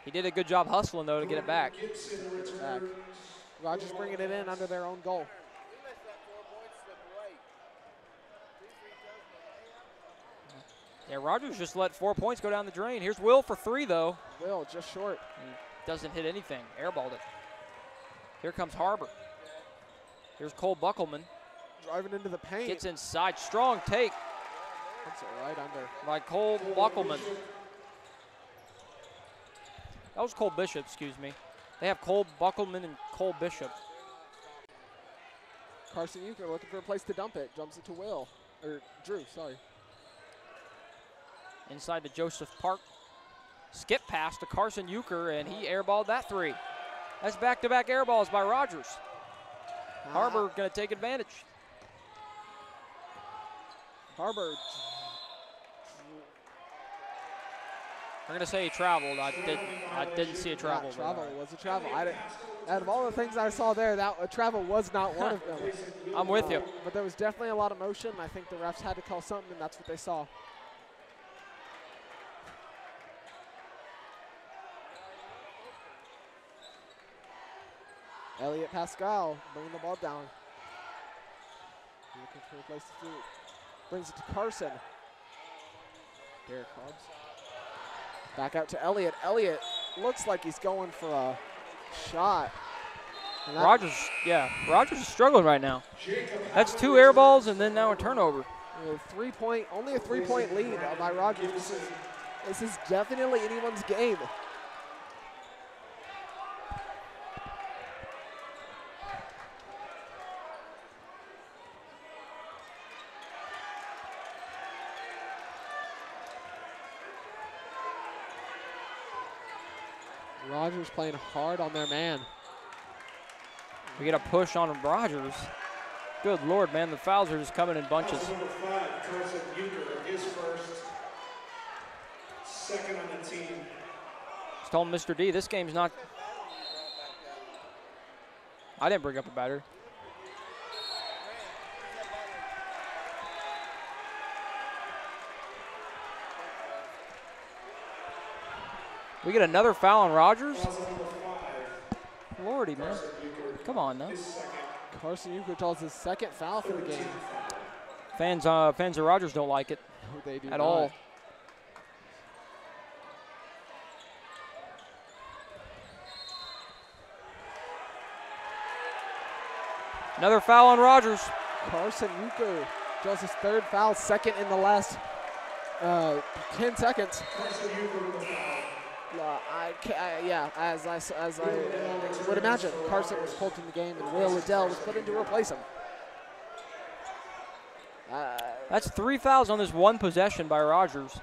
He did a good job hustling, though, to get it back. Rogers bringing it in under their own goal. Yeah, Rogers just let 4 points go down the drain. Here's Will for 3, though. Will, just short. Doesn't hit anything. Airballed it. Here comes Har-Ber. Here's Cole Buckleman. Driving into the paint. Gets inside. Strong take. That's it right under. By Cole Buckleman. That was Cole Bishop, excuse me. They have Cole Buckleman and Cole Bishop. Carson Euchre looking for a place to dump it. Jumps it to Will. Or Drew, sorry. Inside to Joseph Park. Skip pass to Carson Euchre, and he airballed that 3. That's back-to-back airballs by Rogers. Har-Ber going to take advantage. Har-Ber. I'm going to say he traveled. I didn't see a travel. Yeah, travel was a travel. Out of all the things I saw there, that travel was not one of them. I'm with you. But there was definitely a lot of motion. I think the refs had to call something, and that's what they saw. Elliot Pascal bringing the ball down. Looking for a place to shoot. Brings it to Carson. Derek Hobbs. Back out to Elliott. Elliott looks like he's going for a shot. Rogers is struggling right now. That's 2 air balls and then now a turnover. Only a 3-point lead by Rogers. This is definitely anyone's game. Rogers playing hard on their man. We get a push on Rogers. Good Lord, man, the fouls are just coming in bunches. Number 5, Carson Euchre, his first, second on the team. Just told Mr. D, this game's not. I didn't bring up a batter. We get another foul on Rogers. Lordy, man. Come on, now. Carson Euchre draws his second foul for the game. Fans of Rogers don't like it No, they do at not. all. Another foul on Rogers. Carson Euchre draws his third foul, second in the last 10 seconds. As I would imagine, Carson was pulled from the game and Will Liddell was put in to replace him. That's 3 fouls on this one possession by Rogers.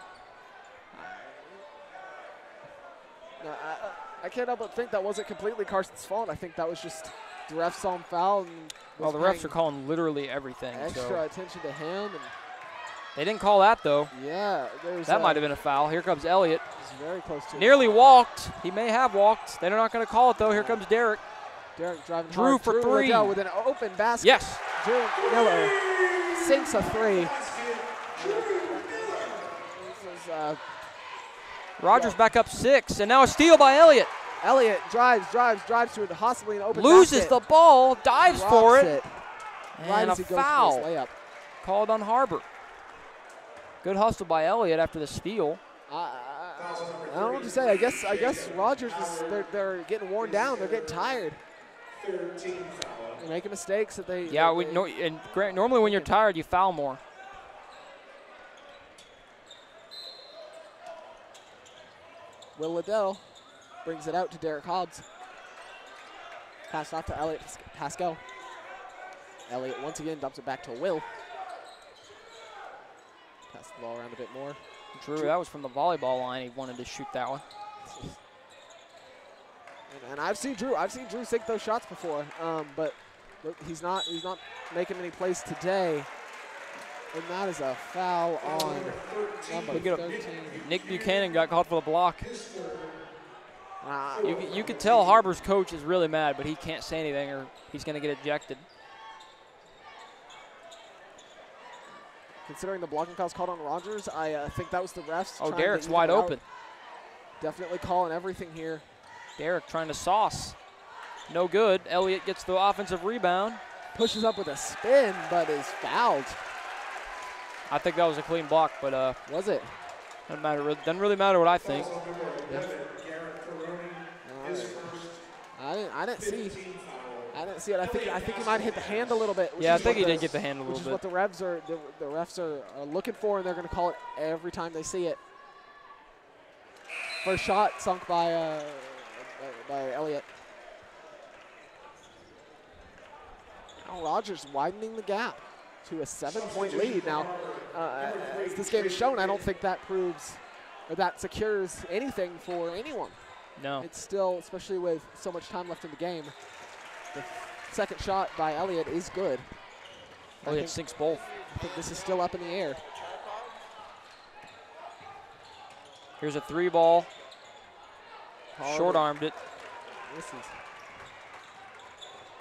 I can't help but think that wasn't completely Carson's fault. I think that was just the refs saw him foul. And Well, the refs are calling literally everything. extra So. attention to him. And They didn't call that, though. yeah, That might have been a foul. Here comes Elliott. He's very close to it. Nearly walked. He may have walked. They're not going to call it, though. Here comes Derek. Derek driving Drew hard. for 3. Liddell with an open basket. Yes. Drew Miller sinks a 3. This is, Rogers back up 6, and now a steal by Elliott. Elliott drives to possibly an open Loses basket. the ball, dives Drops for it, right and a as he goes for foul his layup. called on Har-Ber. Good hustle by Elliott after the steal. I don't know what to say. I guess Rogers is they're getting worn down. They're getting tired. They're making mistakes that they. Yeah, normally when you're tired, you foul more. Will Liddell brings it out to Derek Hobbs. Pass off to Elliott Pascal. Elliott once again dumps it back to Will. Pass the ball around a bit more. Drew, that was from the volleyball line. He wanted to shoot that one. And I've seen Drew sink those shots before, but look, he's not making any plays today. And that is a foul on number 13. Nick Buchanan got called for the block. You could tell Har-Ber's coach is really mad, but he can't say anything or he's going to get ejected. Considering the blocking foul's called on Rogers, I think that was the refs. Oh, trying to Derek's even wide it out. open. Definitely calling everything here. Derek trying to sauce. No good. Elliott gets the offensive rebound. Pushes up with a spin, but is fouled. I think that was a clean block, but Was it? doesn't really matter what I think. I didn't see it. I think he might hit the hand a little bit. Yeah, I think he did get the hand a little Which is bit. what the refs are looking for, and they're going to call it every time they see it. First shot sunk by Elliott. Now Rogers widening the gap to a 7-point lead. Now, as this game has shown, I don't think that proves or that secures anything for anyone. No. It's still, especially with so much time left in the game, the second shot by Elliott is good. Elliott sinks both. I think this is still up in the air. Here's a 3 ball. Har-Ber. Short-armed it. Misses.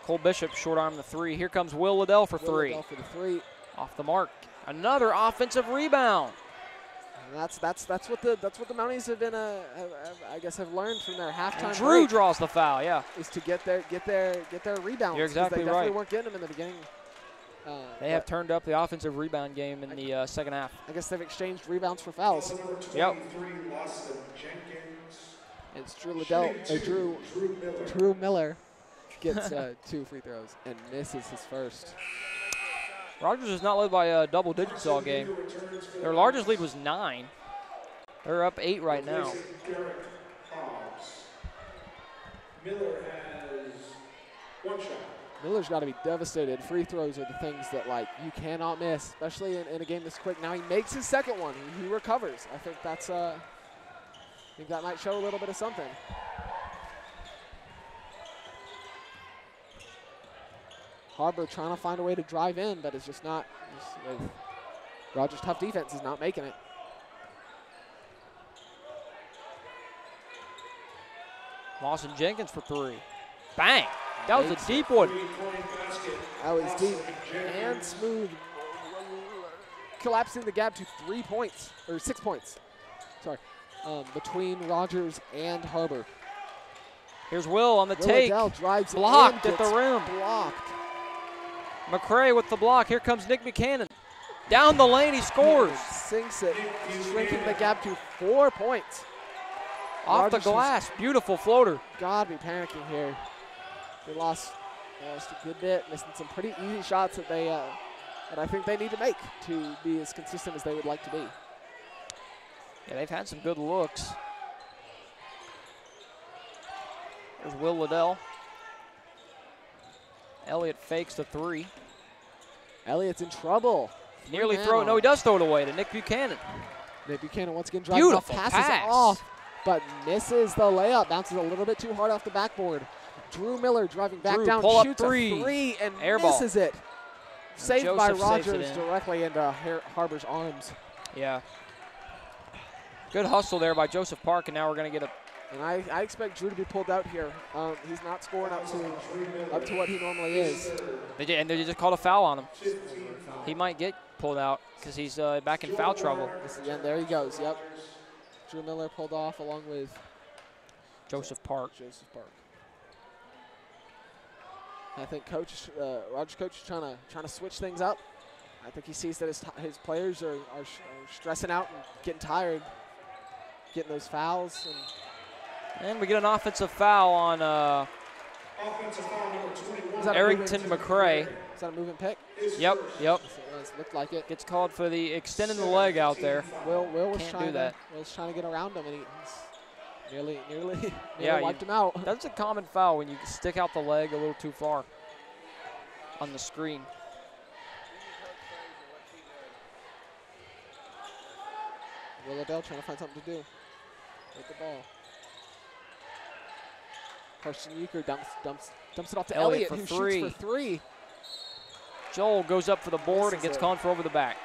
Cole Bishop short-armed the 3. Here comes Will Liddell for 3. Liddell for the 3. Off the mark. Another offensive rebound. And that's what the Mounties have been I guess have learned from their halftime. And Drew break draws the foul. Yeah. is to get their rebounds. You're 'cause exactly they definitely right. weren't getting them in the beginning. They have turned up the offensive rebound game in the second half. I guess they've exchanged rebounds for fouls. Yep. It's Drew Liddell. Drew Miller gets 2 free throws and misses his first. Rogers is not led by double digits all game. Their largest lead was 9. They're up 8 right now. Miller has 1 shot. Miller's got to be devastated. Free throws are the things that you cannot miss, especially in a game this quick. Now he makes his second one. He recovers. I think that might show a little bit of something. Har-Ber trying to find a way to drive in, but it's just not. Rogers' tough defense is not making it. Lawson Jenkins for 3. Bang! That was a deep one. That was deep and smooth, collapsing the gap to 3 points, or 6 points. Sorry, between Rogers and Har-Ber. Here's Will on the Will take. Liddell drives blocked in, at the rim. Blocked. McCray with the block. Here comes Nick Buchanan. Down the lane, he scores. Sinks it, shrinking the gap to 4 points. Off the Rogers glass, beautiful floater. Gotta be panicking here. They lost a good bit, missing some pretty easy shots that that I think they need to make to be as consistent as they would like to be. Yeah, they've had some good looks. There's Will Liddell. Elliott fakes the 3. Elliott's in trouble. Nearly throw it. No, he does throw it away to Nick Buchanan. Nick Buchanan once again driving off, passes off, but misses the layup. Bounces a little bit too hard off the backboard. Drew Miller driving back down, shoots a 3 and misses it. Saved by Rogers directly into Har-Ber's arms. Yeah. Good hustle there by Joseph Park, and now we're going to get a. And I expect Drew to be pulled out here. He's not scoring up to what he normally is. They just called a foul on him. He might get pulled out because he's back in foul trouble. And there he goes. Yep. Drew Miller pulled off along with Joseph Park. I think Rogers' coach is trying to switch things up. I think he sees that his players are stressing out and getting tired, getting those fouls. And we get an offensive foul on Arrington McCray. Is that a moving pick? Yep. It looked like it. Gets called for the extending the leg out there. Will was Can't trying do that. Will's trying to get around him, and he nearly wiped him out. That's a common foul when you stick out the leg a little too far on the screen. Will Liddell trying to find something to do with the ball. Carson Euchre dumps it off to Elliott, who shoots for 3. Joel goes up for the board and gets called for over the back.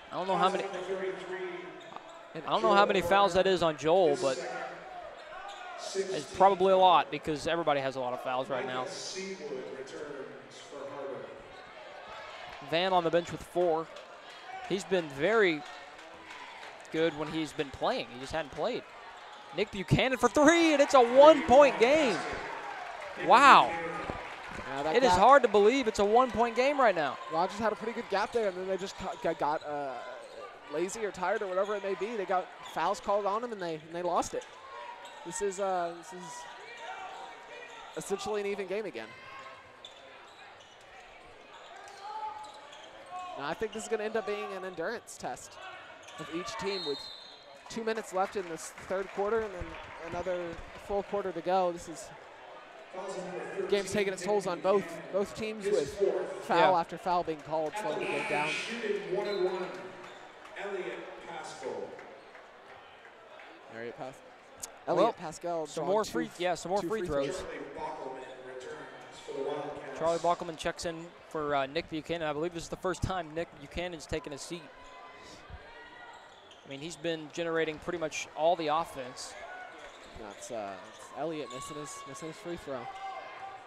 I don't know how many fouls that is on Joel, but it's probably a lot because everybody has a lot of fouls right now. Van on the bench with 4. He's been very good when he's been playing. He just hadn't played. Nick Buchanan for 3, and it's a 1-point game. Wow. It is hard to believe it's a 1-point game right now. Rogers had a pretty good gap there, and then they just got lazy or tired or whatever it may be. They got fouls called on them, and they lost it. This is essentially an even game again. Now I think this is going to end up being an endurance test of each team with 2 minutes left in this third quarter and then another full quarter to go. The game's taking its tolls on both teams with foul after foul being called, slowing the game down. Elliott Pascal. Some more free throws. Charlie Bockelman checks in for Nick Buchanan. I believe this is the first time Nick Buchanan's taken a seat. I mean, he's been generating pretty much all the offense. It's Elliott missing his free throw.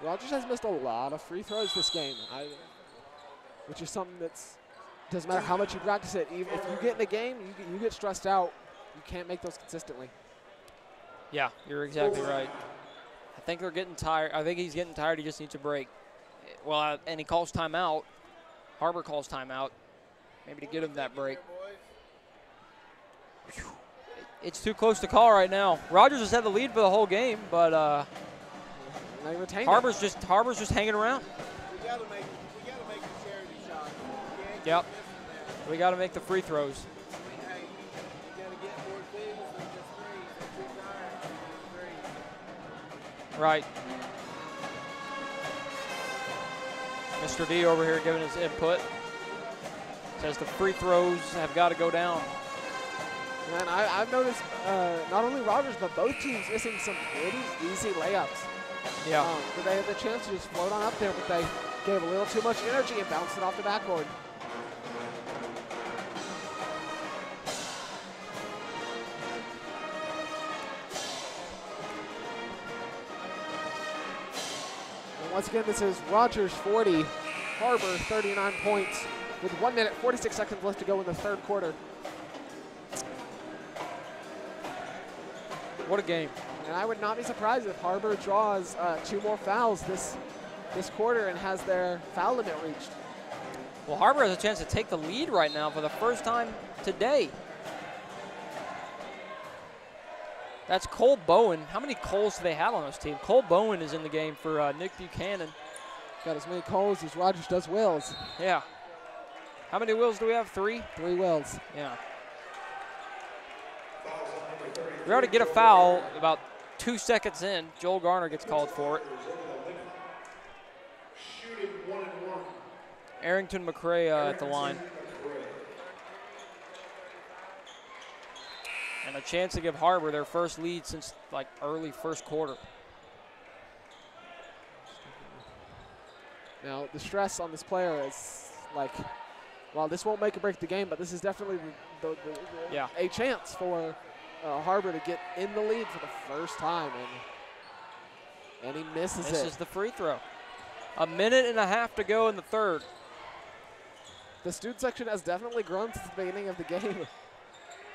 Rogers has missed a lot of free throws this game, which is something that's doesn't matter how much you practice it. Even if you get in a game, you get stressed out. You can't make those consistently. Yeah, you're exactly right. I think they're getting tired. I think he's getting tired. He just needs a break. Well, and he calls timeout. Har-Ber calls timeout, maybe to get him that break. It's too close to call right now. Rogers has had the lead for the whole game, but Har-Ber's just hanging around. We gotta make a charity shot. Yep. We gotta make the free throws. Hey, you gotta get more things than just 3. Right. Mr. D over here giving his input. Says the free throws have got to go down. And I've noticed not only Rogers, but both teams missing some really easy layups. Yeah. But they had the chance to just float on up there, but they gave a little too much energy and bounced it off the backboard. And once again, this is Rogers 40, Har-Ber 39 points with 1 minute, 46 seconds left to go in the third quarter. What a game. And I would not be surprised if Har-Ber draws 2 more fouls this quarter and has their foul limit reached. Well, Har-Ber has a chance to take the lead right now for the first time today. That's Cole Bowen. How many Coles do they have on this team? Cole Bowen is in the game for Nick Buchanan. Got as many Coles as Rogers does Wills. Yeah. How many Wills do we have? 3? 3 Wills. Yeah. We already get a foul about 2 seconds in. Joel Garner gets called for it. Arrington McCray at the line. And a chance to give Har-Ber their first lead since like early first quarter. Now the stress on this player is like, well, this won't make or break the game, but this is definitely a chance for Har-Ber to get in the lead for the first time, and he misses it. Misses the free throw. 1.5 minutes to go in the third. The student section has definitely grown since the beginning of the game.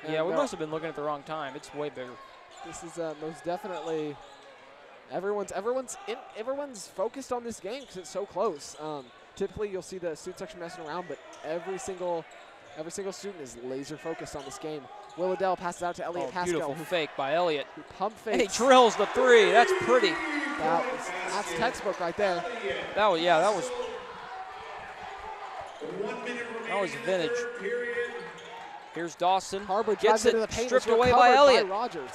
Yeah, we must have been looking at the wrong time. It's way bigger. This is most definitely everyone's focused on this game because it's so close. Typically, you'll see the student section messing around, but every single student is laser focused on this game. Will Adell passes out to Elliot Pascal. Beautiful fake by Elliot. Who pump fakes. And he drills the 3. That's pretty. That's textbook right there. That was vintage. Here's Dawson. Har-Ber gets it into the paint, stripped away by Elliott. Rogers.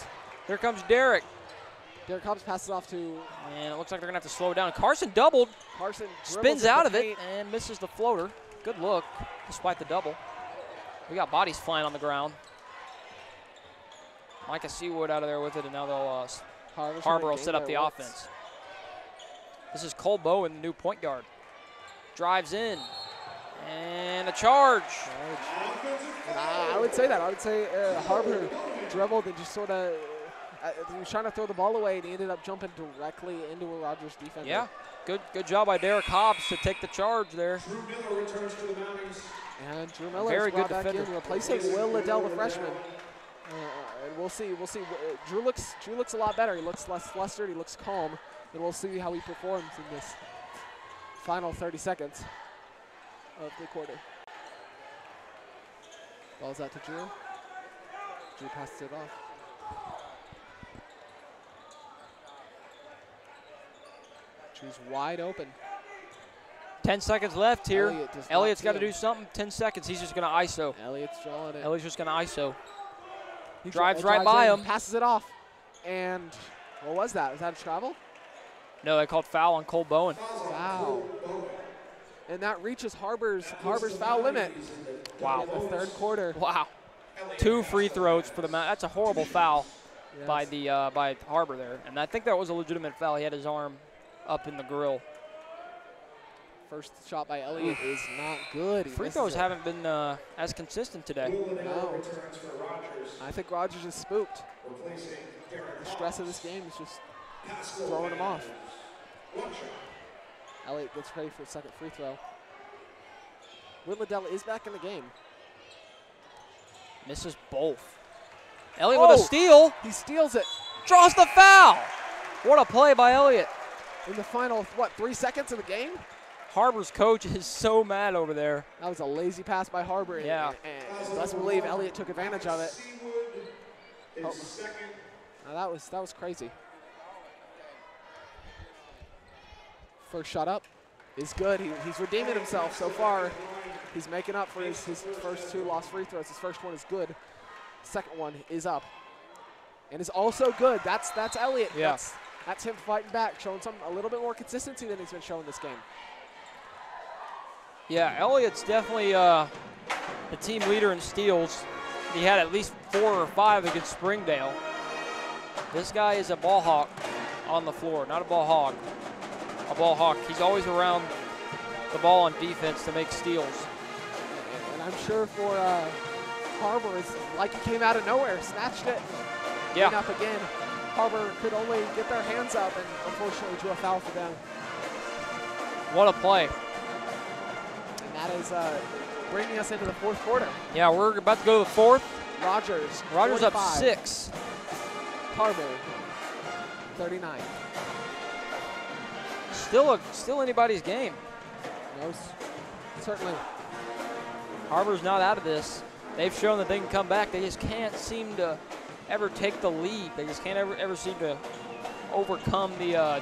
Here comes Derek. Derek Hobbs passes off to. And it looks like they're going to have to slow it down. Carson doubled. Carson spins out of it and misses the floater. Good look, despite the double. We got bodies flying on the ground. Micah Seawood out of there with it, and now they'll Har-Ber will set up the offense. This is Cole Bowen, the new point guard. Drives in. And a charge. I would say that. I would say Har-Ber dribbled and just sort of he was trying to throw the ball away, and he ended up jumping directly into a Rogers defender. Yeah, good job by Derek Hobbs to take the charge there. Drew Miller returns to the Mounties. And Drew Miller very is brought good back defender. in, replacing Will Liddell, the freshman. And we'll see. Drew looks a lot better. He looks less flustered. He looks calm. And we'll see how he performs in this final 30 seconds of the quarter. Ball's out to Drew. Drew passes it off. Drew's wide open. 10 seconds left here. Elliott's got to him. do something. 10 seconds. He's just going to ISO. Elliott's drawing it. Elliott's just going to ISO. He drives right by him. Passes it off. And what was that? Was that a travel? No, they called foul on Cole Bowen. Wow. And that reaches Har-Ber's foul limit. Wow. In the third quarter. Wow. 2 free throws for the Mount. That's a horrible foul Yes. by Har-Ber there. And I think that was a legitimate foul. He had his arm up in the grill. First shot by Elliott is not good. Free throws haven't been as consistent today. No. I think Rogers is spooked. The stress of this game is just throwing him off. Elliott gets ready for a second free throw. Will Liddell is back in the game. Misses both. Elliott with a steal. He steals it. Draws the foul. What a play by Elliott. In the final, 3 seconds of the game? Har-Ber's coach is so mad over there. That was a lazy pass by Har-Ber. Yeah. And let's believe Elliott took advantage of it. Oh. Now that was crazy. First shot up is good. He's redeeming himself so far. He's making up for his first 2 lost free throws. His first one is good. Second one is up. And is also good. That's Elliott. Yeah. That's him fighting back, showing a little bit more consistency than he's been showing this game. Yeah, Elliott's definitely the team leader in steals. he had at least 4 or 5 against Springdale. This guy is a ball hawk on the floor, not a ball hog. A ball hawk. He's always around the ball on defense to make steals. And I'm sure for Har-Ber, it's like he came out of nowhere, snatched it, Yeah. went up again. Har-Ber could only get their hands up and unfortunately drew a foul for them. What a play. And that is bringing us into the fourth quarter. Yeah, we're about to go to the fourth. Rogers Up 45. 6. Har-Ber 39. Still anybody's game. No, certainly. Har-Ber's not out of this. They've shown that they can come back. They just can't seem to ever take the lead. They just can't ever seem to overcome the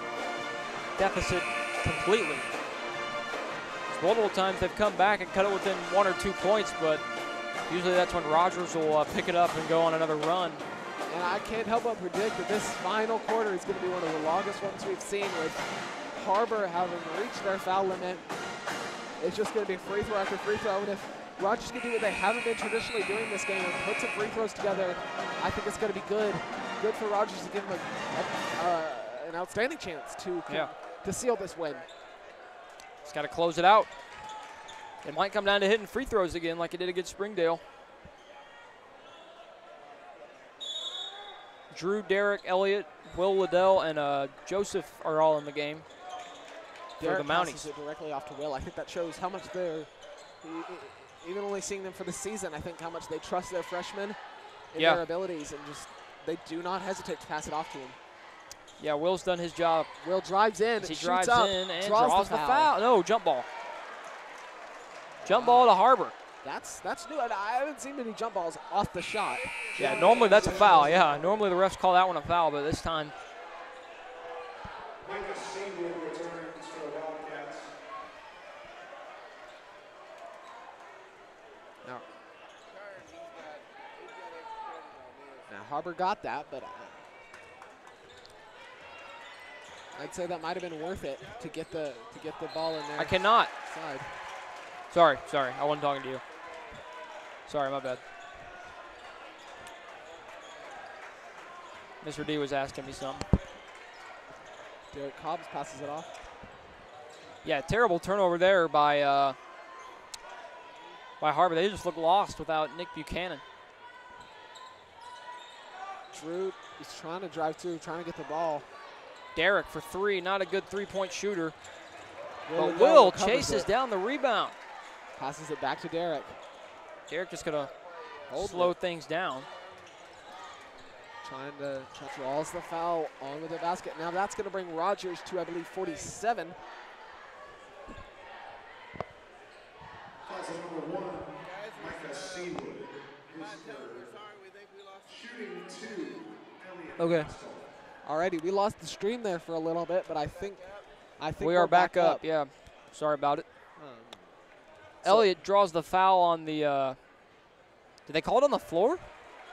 deficit completely. Multiple times they've come back and cut it within 1 or 2 points, but usually that's when Rogers will pick it up and go on another run. And I can't help but predict that this final quarter is going to be one of the longest ones we've seen, with Har-Ber having reached their foul limit. It's just going to be free throw after free throw, and if Rogers can do what they haven't been traditionally doing this game and put some free throws together, I think it's going to be good for Rogers to give him an outstanding chance to seal this win. Just got to close it out. It might come down to hitting free throws again like it did against Springdale. Drew, Derek, Elliott, Will Liddell, and Joseph are all in the game for Derek the Mounties. passes it directly off to Will. I think that shows how much they're, even only seeing them for the season, I think how much they trust their freshmen in their abilities, and just they do not hesitate to pass it off to him. Yeah, Will's done his job. Will drives in, He shoots drives up, in and draws the foul. No, jump ball. Jump ball to Har-Ber. That's new. I haven't seen many jump balls off the shot. Yeah, normally that's a foul. Yeah, normally the refs call that one a foul, but this time. Now Har-Ber got that, but I'd say that might have been worth it to get the ball in there. I cannot. Side. Sorry. I wasn't talking to you. Sorry, my bad. Mr. D was asking me something. Derek Cobbs passes it off. Yeah, terrible turnover there by Har-Ber. They just look lost without Nick Buchanan. Drew is trying to drive through, trying to get the ball. Derek for 3, not a good three-point shooter. But Will Will chases down the rebound. Passes it back to Derek. Derek just going to slow things down. Trying to draws the foul onto the basket. Now that's going to bring Rogers to, I believe, 47. Number 1, Micah Seawood. Shooting 2, Elliott. Okay. Alrighty, we lost the stream there for a little bit, but I think we are back up. Yeah, sorry about it. Elliott draws the foul on the. Did they call it on the floor?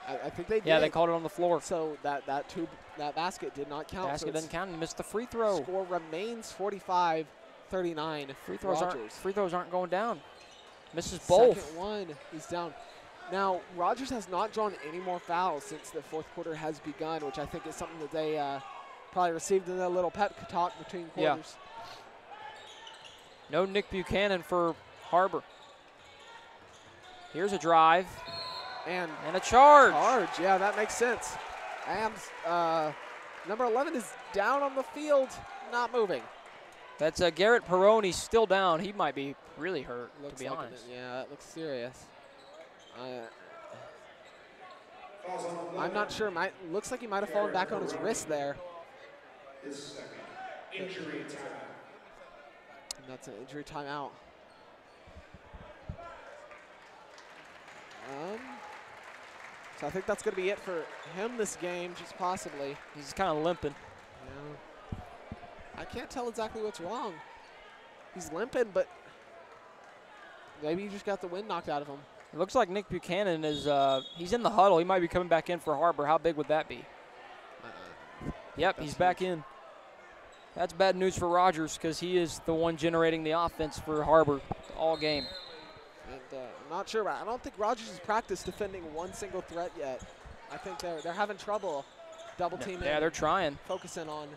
I think they did. Yeah, they called it on the floor. So that basket did not count. Basket so didn't count. He missed the free throw. Score remains 45-39. Free throws aren't going down. Misses Second both. one, he's down. Now Rogers has not drawn any more fouls since the fourth quarter has begun, which I think is something that they probably received in a little pep talk between quarters. Yeah. No Nick Buchanan for Har-Ber. Here's a drive. And a charge. Yeah, that makes sense. And number 11 is down on the field, not moving. That's Garrett Perrone still down. He might be really hurt, to be honest. Yeah, that looks serious. I'm not sure. Looks like he might have fallen back on his wrist there. His second injury timeout. And that's an injury timeout. So I think that's going to be it for him this game, just possibly. He's kind of limping. Yeah. I can't tell exactly what's wrong. He's limping, but maybe he just got the wind knocked out of him. It looks like Nick Buchanan is, he's in the huddle. He might be coming back in for Har-Ber. How big would that be? Yep, he's back in. That's bad news for Rogers because he is the one generating the offense for Har-Ber all game. And I'm not sure. But I don't think Rogers has practiced defending one single threat yet. I think they're having trouble double teaming. Yeah, they're trying. Focusing on.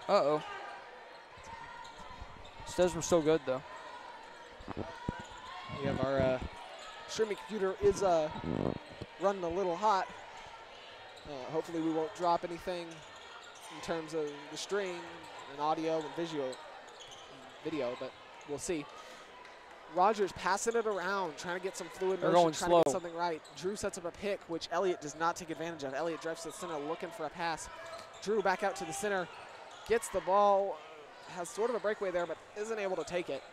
Uh-oh. Says we're so good, though. We have our streaming computer is running a little hot. Hopefully we won't drop anything in terms of the stream and audio and video, but we'll see. Rogers passing it around, trying to get some fluid motion, trying to get something right. Drew sets up a pick, which Elliott does not take advantage of. Elliott drives to the center looking for a pass. Drew back out to the center, gets the ball, has sort of a breakaway there, but isn't able to take it.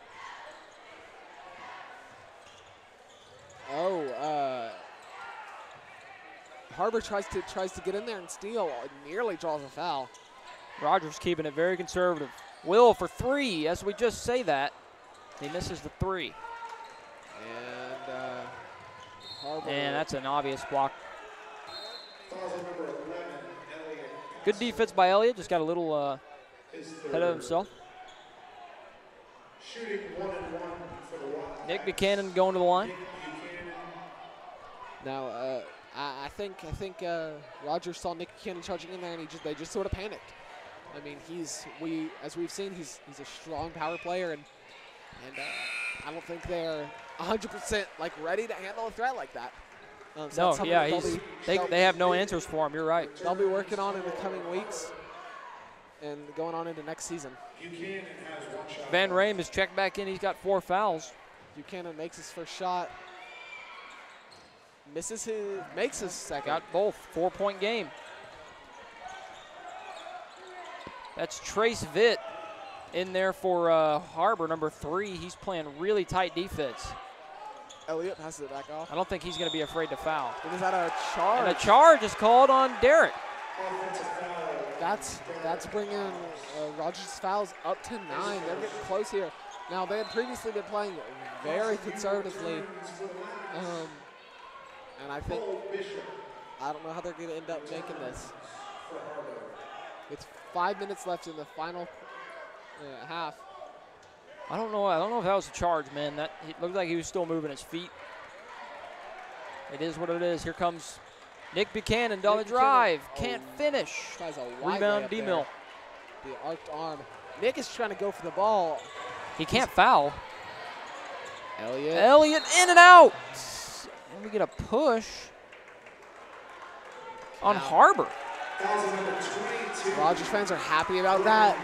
Har-Ber tries to get in there and steal, nearly draws a foul. Rogers keeping it very conservative. Will for three, as we just say that. He misses the three. And Har-Ber. And that's an obvious block. Good defense by Elliott, just got a little ahead of himself. Shooting 1-1 for the Wild. Nick Buchanan going to the line. Now, I think Rogers saw Nick Buchanan charging in there, and they just sort of panicked. I mean, as we've seen, he's a strong power player, and I don't think they're 100% like ready to handle a threat like that. No, yeah, they have no answers for him. You're right. They'll be working on in the coming weeks and going on into next season. Buchanan has one shot. Van Rame is checked back in. He's got 4 fouls. Buchanan makes his first shot. Makes his second. Got both. 4-point game. That's Trace Vitt in there for Har-Ber, number 3. He's playing really tight defense. Elliott passes it back off. I don't think he's going to be afraid to foul. And is that a charge? And a charge is called on Derek. That's bringing Rogers' fouls up to 9. They're getting close here. Now, they had previously been playing very conservatively. And I don't know how they're going to end up making this. With 5 minutes left in the final half. I don't know if that was a charge, man. It looked like he was still moving his feet. It is what it is. Here comes Nick Buchanan down the drive. Can't finish. Rebound, D-Mill. The arced arm. Nick is trying to go for the ball. He can't foul. Elliott in and out. And we get a push on Har-Ber. Rogers fans are happy about that.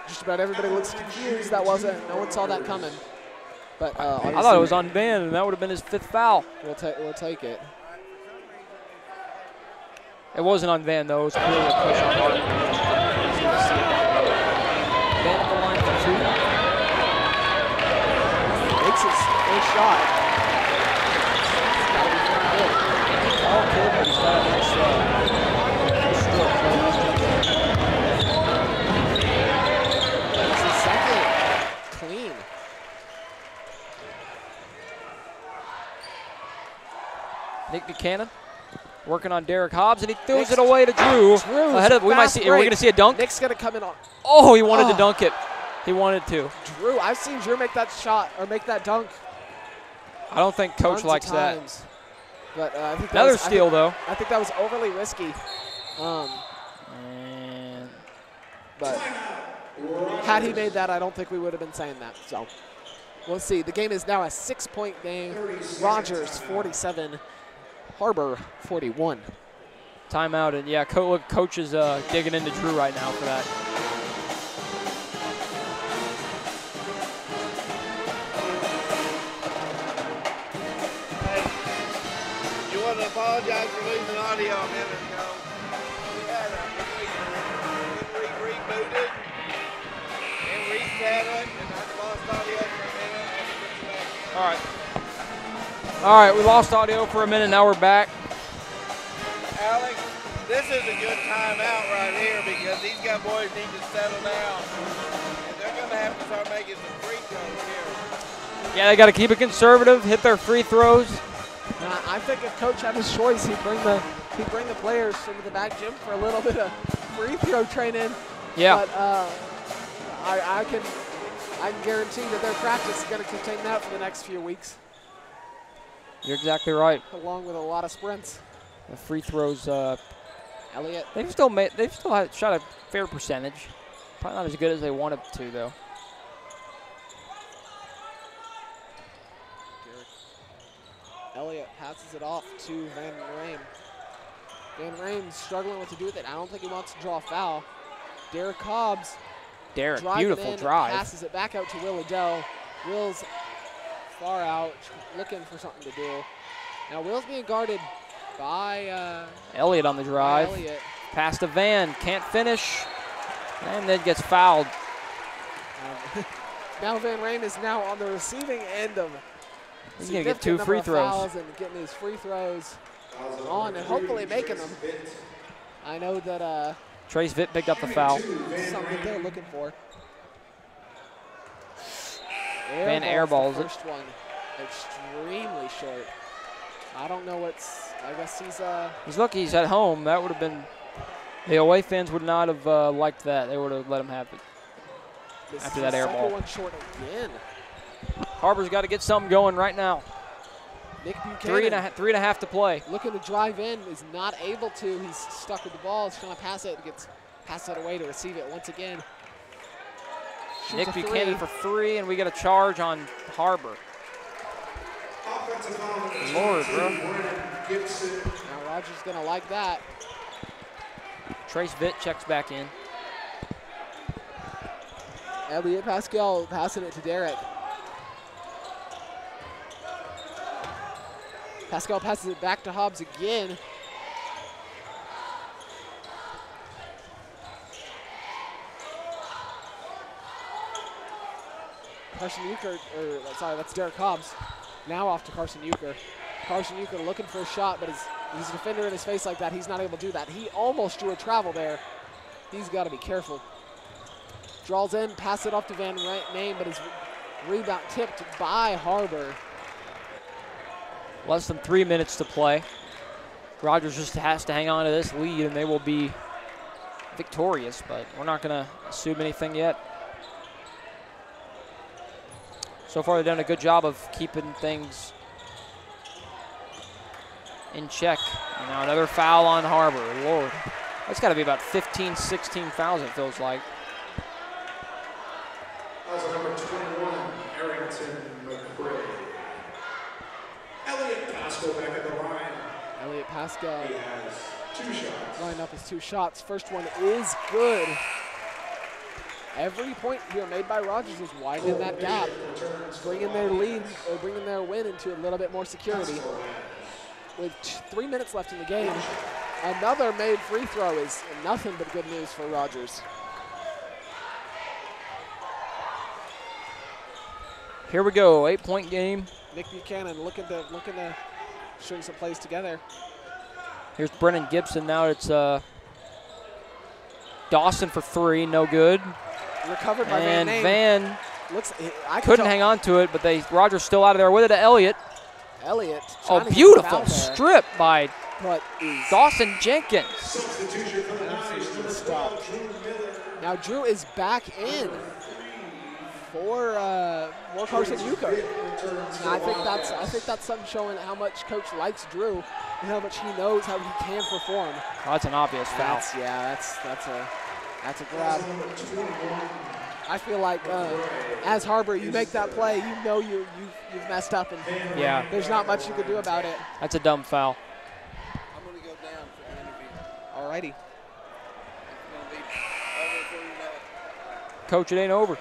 Just about everybody looks confused. No one saw that coming. But I thought it was on Van, and that would have been his 5th foul. We'll take it. It wasn't on Van, though. It was clearly a push on Har-Ber. Van at the line for 2. Makes his first shot. All kid, but he's got a nice stroke. That's his second. Clean. Nick Buchanan working on Derek Hobbs, and he throws it away to Drew. Ahead of, are we going to see a dunk? Nick's going to come in on. Oh, he wanted to dunk it. He wanted to. Drew, I've seen Drew make that shot or make that dunk. I don't think Coach likes that. But I think another steal, though. I think that was overly risky. But had he made that, I don't think we would have been saying that. So we'll see. The game is now a 6-point game. Rogers 47, Har-Ber 41. Timeout, and yeah, Coach is digging into Drew right now for that. Apologize for losing audio a minute ago. We had rebooted and reset it, and I lost audio for a minute. I had to put it back in. All right, we lost audio for a minute. Now we're back. Alex, this is a good timeout right here because these boys need to settle down, and they're going to have to start making some free throws here. Yeah, they got to keep it conservative, hit their free throws. I think if Coach had his choice, he'd bring the players into the back gym for a little bit of free throw training. Yeah. But I can guarantee that their practice is going to contain that for the next few weeks. You're exactly right. Along with a lot of sprints. The free throws, Elliott. they've still shot a fair percentage. Probably not as good as they wanted to, though. Elliott passes it off to Van Rame. Van Rame's struggling what to do with it. I don't think he wants to draw a foul. Derek Cobbs. Derek, beautiful drive. Passes it back out to Will Adele. Will's far out, looking for something to do. Now Will's being guarded by Elliott on the drive. Elliott. Pass to Van, can't finish, and then gets fouled. Now Van Rame is now on the receiving end of He's going to get 2 free throws. And getting his free throws on and hopefully making them. I know that Trace Vitt picked up the foul. something they're looking for. Van airballs it. First one, extremely short. I don't know what's. I guess he's lucky he's at home. That would have been. The away fans would not have liked that. They would have let him have it after that air ball. One short again. Har-Ber's got to get something going right now. Nick Buchanan. 3.5 to play. Looking to drive in, is not able to. He's stuck with the ball. He's trying to pass it. Gets passed it away to receive it once again. Nick Buchanan for 3, and we get a charge on Har-Ber. Lord, bro. Now Rogers gonna like that. Trace Vitt checks back in. Elliott Pascal passing it to Derek. Pascal passes it back to Hobbs again. Carson Euchre, sorry, that's Derek Hobbs. Now off to Carson Euchre. Carson Euchre looking for a shot, but he's a defender in his face like that. He's not able to do that. He almost drew a travel there. He's got to be careful. Draws in, pass it off to Van Rame, but his rebound tipped by Har-Ber. Less than 3 minutes to play. Rogers just has to hang on to this lead, and they will be victorious, but we're not going to assume anything yet. So far, they've done a good job of keeping things in check. And now another foul on Har-Ber. Lord, that's got to be about 15, 16 fouls, it feels like. Also number 21, Arrington McCray. Elliott Pascal back at the line. Elliott Pascal. He has 2 shots. Lined up his 2 shots. First one is good. Every point here made by Rogers is widening that gap, bringing their lead or bringing their win into a little bit more security. With 3 minutes left in the game, another made free throw is nothing but good news for Rogers. Here we go, 8-point game. Nick Buchanan looking to string some plays together. Here's Brennan Gibson. Now it's Dawson for 3, no good. Recovered by and Van. Couldn't hang on to it, but Rogers still out of there with it to Elliott. Elliott. Oh, beautiful strip by Dawson Jenkins. Substitution for the Niners. Now Drew is back in for Carson Euchre. I think that's something showing how much Coach likes Drew and how much he knows how he can perform. Oh, that's an obvious foul. That's a grab. I feel like as Har-Ber, you make that play, you know you've messed up, and there's not much you can do about it. That's a dumb foul. I'm going to go down for the interview. Alrighty. It's going to be over before you know it. Coach, it ain't over.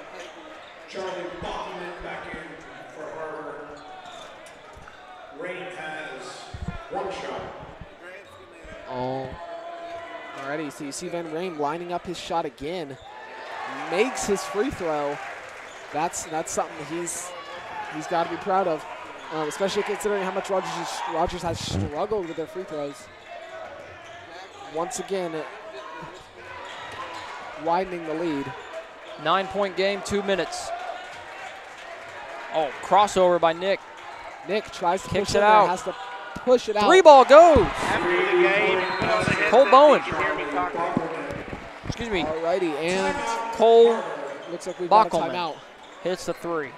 Charlie Bachman back in for Har-Ber. Rain has 1 shot. Oh. Alrighty, so you see Van Rame lining up his shot again. Makes his free throw. That's something he's got to be proud of, especially considering how much Rogers has struggled with their free throws. Once again, widening the lead. 9-point game, 2 minutes. Oh, crossover by Nick. Nick tries to kicks push it out. Has to push it out. 3 ball goes. After the game, Cole Bowen. excuse me, Alrighty, and Cole looks like we've got a Bockelman timeout. hits the 3.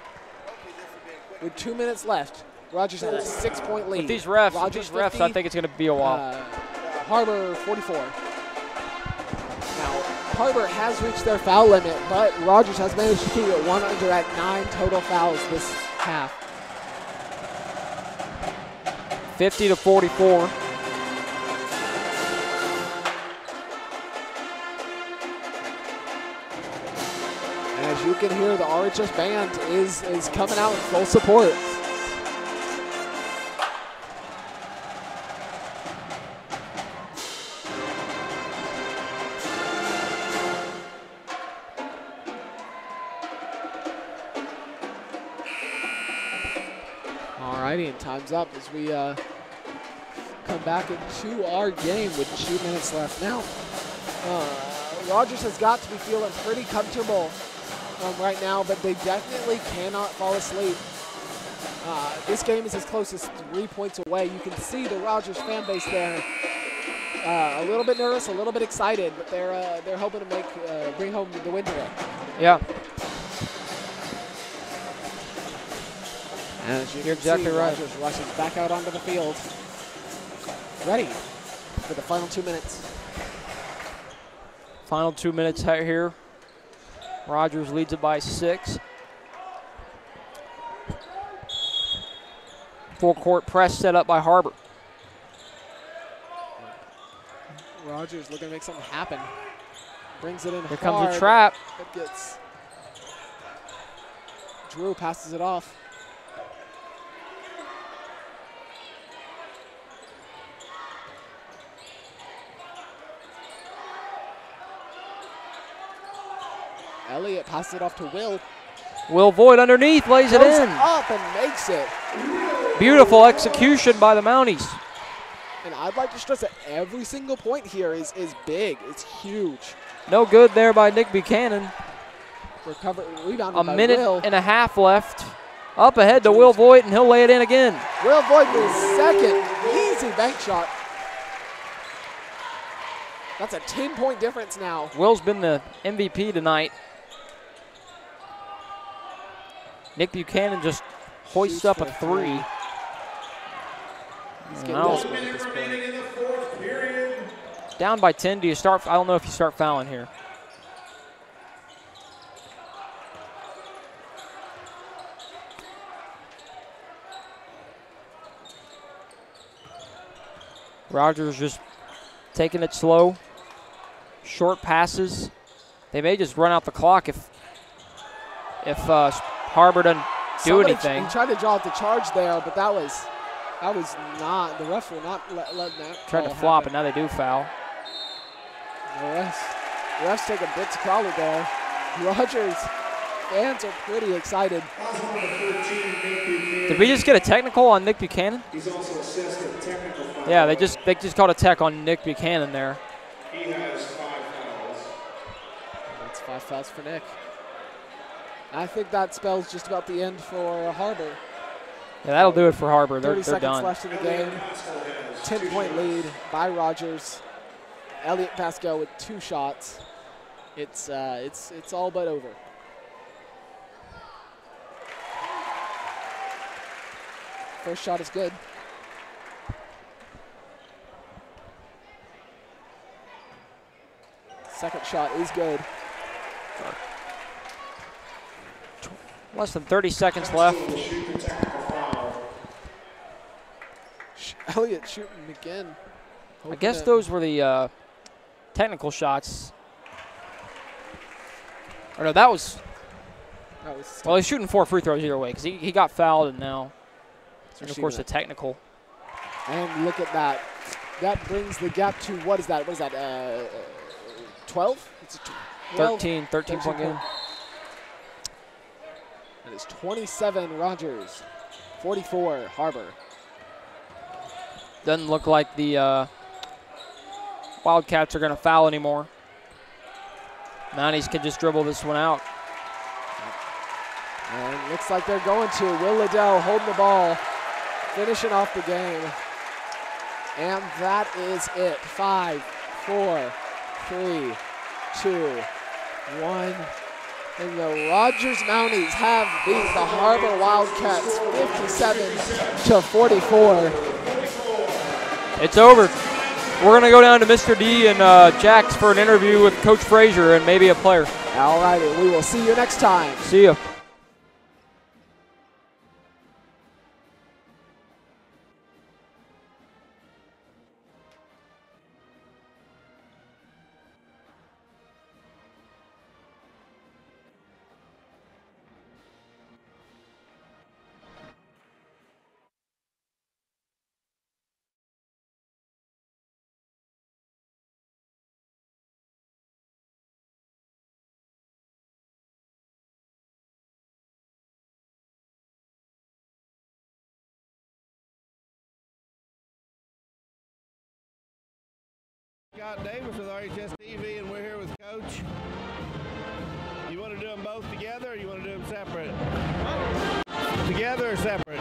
With 2 minutes left, Rogers has a 6-point lead. With these refs, Rogers 50, I think it's going to be a while. Har-Ber 44. Now, Har-Ber has reached their foul limit, but Rogers has managed to keep it 1 under at 9 total fouls this half. 50-44. As you can hear, the RHS band is coming out in full support. Alrighty, and time's up as we come back into our game with 2 minutes left. Now, Rogers has got to be feeling pretty comfortable right now, but they definitely cannot fall asleep. This game is as close as 3 points away. You can see the Rogers fan base there, a little bit nervous, a little bit excited, but they're hoping to bring home the win today. Yeah. And as You're exactly right. Rogers rushes back out onto the field, ready for the final 2 minutes. Final 2 minutes out here. Rogers leads it by 6. Full court press set up by Har-Ber. Rogers looking to make something happen. Brings it in Here hard. comes the trap. It gets Drew passes it off. Elliott passes it off to Will. Will Voigt underneath, lays it Goes in. up and makes it. Beautiful execution by the Mounties. And I'd like to stress that every single point here is big. It's huge. No good there by Nick Buchanan. Rebounded by A minute Will. and a half left. Up ahead to Will Voigt, and he'll lay it in again. Will Voigt with his second easy bank shot. That's a 10-point difference now. Will's been the MVP tonight. Nick Buchanan just hoists up a 3. He's getting desperate at this point. Down by 10. Do you start? I don't know if you start fouling here. Rogers just taking it slow. Short passes. They may just run out the clock if Har-Ber doesn't do anything. He tried to draw up the charge there, but that was not, the refs were not letting that. Tried to flop, and now they do foul. The refs take a bit to call it there. Rogers fans are pretty excited. Did we just get a technical on Nick Buchanan? He's also assessed a technical foul. Yeah, they just called a tech on Nick Buchanan there. He has 5 fouls. That's 5 fouls for Nick. I think that spells just about the end for Har-Ber. Yeah, that'll do it for Har-Ber. 30 They're seconds done. left in the game. 10-point lead by Rogers. Elliott Pascal with 2 shots. It's all but over. First shot is good. Second shot is good. Less than 30 seconds left. Elliott shooting again. I guess those were the technical shots. Or no, that was well, he's shooting 4 free throws either way because he got fouled and now, and of course, the technical. And look at that. That brings the gap to, what is that? 12? It's a 12, 13 point game. That is 27 Rogers, 44 Har-Ber. Doesn't look like the Wildcats are going to foul anymore. Mounties can just dribble this one out. And looks like they're going to. Will Liddell holding the ball, finishing off the game. And that is it. 5, 4, 3, 2-1. And the Rogers Mounties have beat the Har-Ber Wildcats 57-44. It's over. We're going to go down to Mr. D and Jax for an interview with Coach Frazier and maybe a player. All righty, we will see you next time. See ya. Scott Davis with RHS TV, and we're here with Coach. You want to do them both together, or you want to do them separate? Together or separate?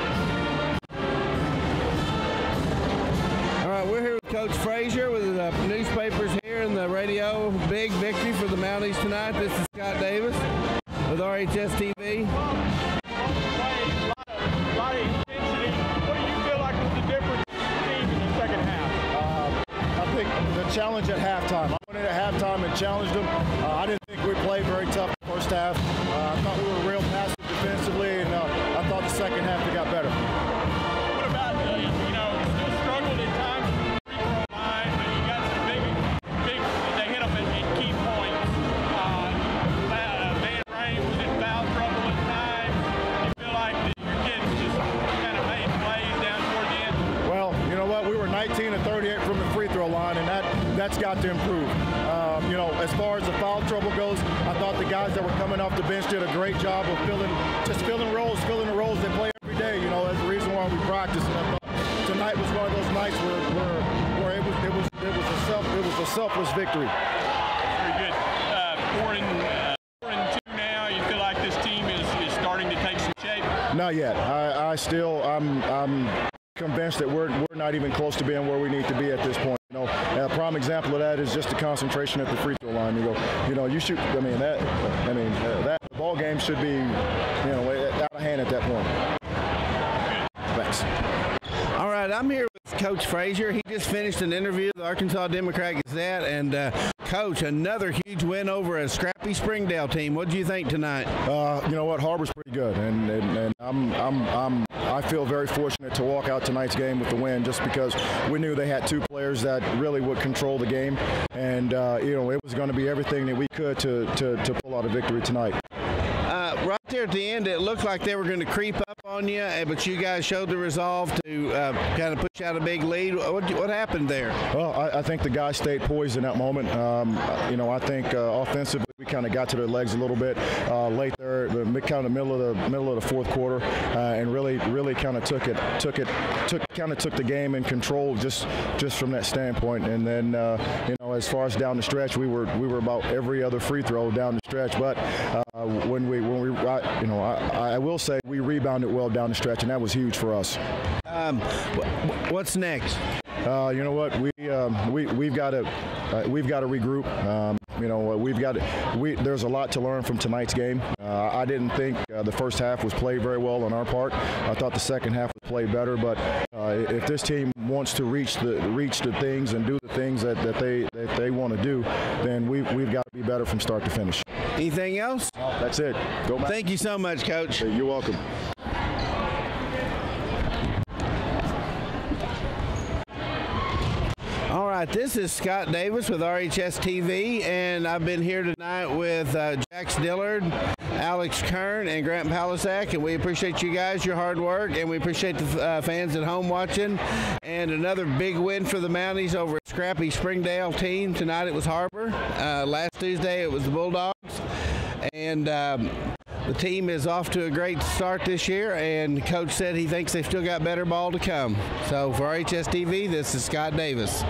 All right, we're here with Coach Frazier with the newspapers here and the radio. Big victory for the Mounties tonight. This is Scott Davis with RHS TV. A lot of intensity. What do you feel like was the difference in the team in the second half? I think the challenge at halftime. I went in at halftime and challenged them. I didn't think we played very tough the first half. I thought we were real passive defensively, and I thought the second half we got better. What about, you still struggled at times with the free throw line, but you got some big, they hit them in key points. Van Rain was in foul trouble at times. You feel like your kids just kind of made plays down toward the end? Well, you know what? We were 19 and 38 from the free throw line, and that's got to improve. As far as the foul trouble goes, I thought the guys that were coming off the bench did a great job of filling the roles they play every day. That's the reason why we practice. And I thought tonight was one of those nights where it was a selfless victory. Very good. 4-2 now. You feel like this team is starting to take some shape? Not yet. I'm convinced that we're not even close to being where we need to be at this point. A prime example of that is just the concentration at the free throw line. You shoot. That ball game should be, out of hand at that point. Thanks. All right, I'm here with Coach Frazier. He just finished an interview with the Arkansas Democrat-Gazette, and Coach, another huge win over a scrappy Springdale team. What do you think tonight? You know what? Har-Ber's pretty good, and I feel very fortunate to walk out tonight's game with the win, just because we knew they had two players that really would control the game, and it was going to be everything that we could to pull out a victory tonight. Right there at the end, it looked like they were going to creep up on you, but you guys showed the resolve to kind of push out a big lead. What happened there? Well, I think the guys stayed poised in that moment. I think offensively we kind of got to their legs a little bit late there, kind of middle of the fourth quarter, and really kind of took the game in control just from that standpoint. And then as far as down the stretch, we were about every other free throw down the stretch, but I will say we rebounded well down the stretch, and that was huge for us. What's next? You know what? We've got to regroup. There's a lot to learn from tonight's game. I didn't think the first half was played very well on our part. I thought the second half was played better. But if this team wants to reach the things and do the things that they want to do, then we've got to be better from start to finish. Anything else? That's it. Go back. Thank you so much, Coach. You're welcome. All right, this is Scott Davis with RHS TV, and I've been here tonight with Jax Dillard, Alex Kern, and Grant Palisak, and we appreciate you guys, your hard work, and we appreciate the fans at home watching. And another big win for the Mounties over a scrappy Springdale team. Tonight it was Har-Ber. Last Tuesday it was the Bulldogs. And the team is off to a great start this year, and Coach said he thinks they've still got better ball to come. So for RHS TV, this is Scott Davis.